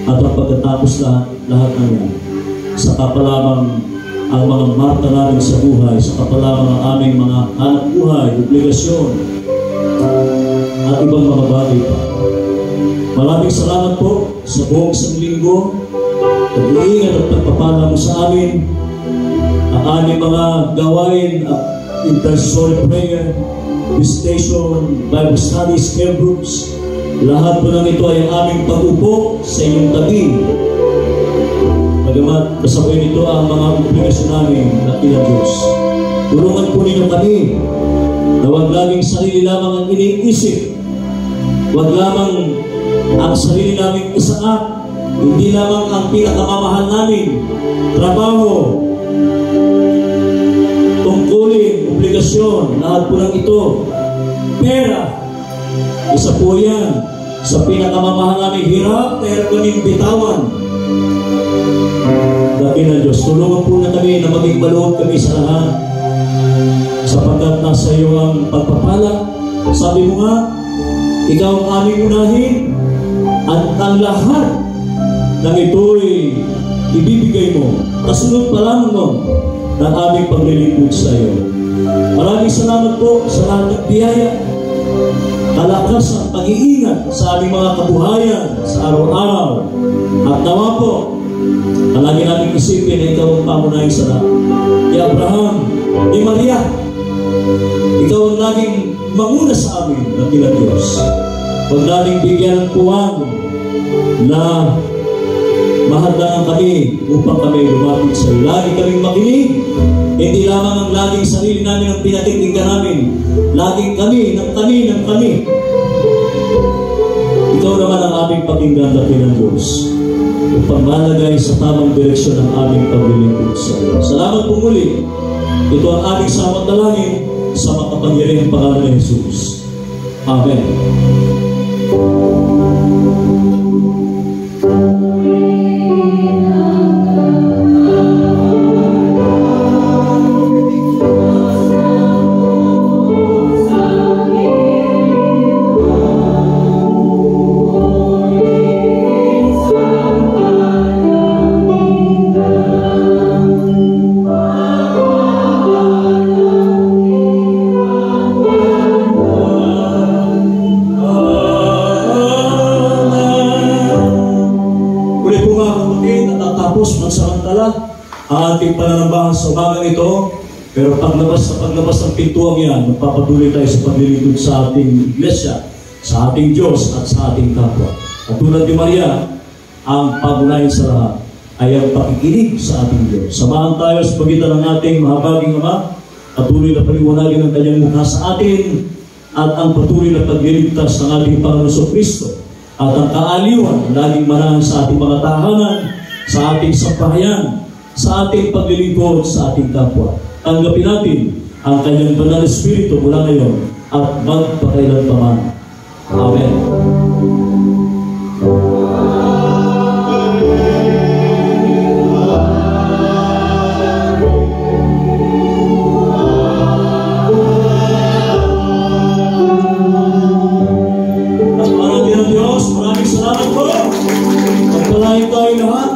At ang pagkatapos lahat ng yan, saka pa lamang ang mga marka namin sa buhay, saka pa lamang ang aming mga hanap buhay, obligasyon, at ibang mga bagay pa. Maraming salamat po sa buong isang linggo. Pag-iingat at pagpapala mo sa amin ang aming mga gawain at intercessory prayer, visitation, Bible studies, care groups. Lahat po ng ito ay ang aming pag-upo sa inyong tabi. Bagamat kasabay nito ang mga obligasyon namin, Dakilang Diyos. Tulungan po ninyo kami na huwag laging sarili lamang ang iniisip. Huwag lamang ang sarili naming isaat. Hindi lamang ang pinakamamahal namin. Trabaho, tungkulin, obligasyon, lahat po ng ito. Pera, isa po yan sa pinakamamahal namin. Hirap, pero kaming bitawan. Dakilang Diyos, tulungan po na kami na maging maluwag kami sa lahat, sapagkat nasa iyo ang pagpapala. Sabi mo nga, ikaw ang aming unahin, at ang lahat ng ito'y ibibigay mo. Kasunod pa lamang mo ng aming paglilingkod sa iyo. Maraming salamat po sa lahat ng biyaya, kalakasan, pag-iingat sa aming mga kabuhayan sa araw-araw. At nawa po, palagi namin isipin na ikaw ang pamunahin sa lahat. Ni Abraham, ni Maria, ikaw ang laging manguna sa amin, Dakilang Diyos. Huwag namin bigyan ng puwang na mahadlangan kami upang kami lumapit sa iyo. Lagi kaming makinig. Hindi lamang ang laging sarili namin ang pinatitinggan namin. Laging kami, ng kami. Ikaw naman ang aming pakinggan, Dakilang Diyos, upang malagay sa tamang direksyon ang aming paglilingkod sa iyo. Salamat po muli. Ito ang aming samang dalangin sa makapangyarihang pangalan ni Jesus. Amen. Ang ating pananambahan sa umagang ito, pero paglabas ng pintuang yan, magpapatuloy tayo sa paglilingkod sa ating iglesia, sa ating Diyos at sa ating kapwa. At tulad ni Maria, ang pagunahin sa lahat ay ang pakikinig sa ating Diyos. Samahan tayo sa pagitan ng ating mahabaging Ama, patuloy na paliwanagin ang kanyang mukha sa atin, at ang patuloy na pagliligtas ng ating Panginoon Kristo, at ang kaaliwan laging manahan sa ating mga tahanan, sa ating sambahayan, sa ating paglilingkod sa ating kapwa. Tanggapin natin ang kanyang banal na Espiritu mula ngayon at magpakailanpaman. Amen. At maraming Diyos, maraming salamat po. Pagpalain tayo lahat.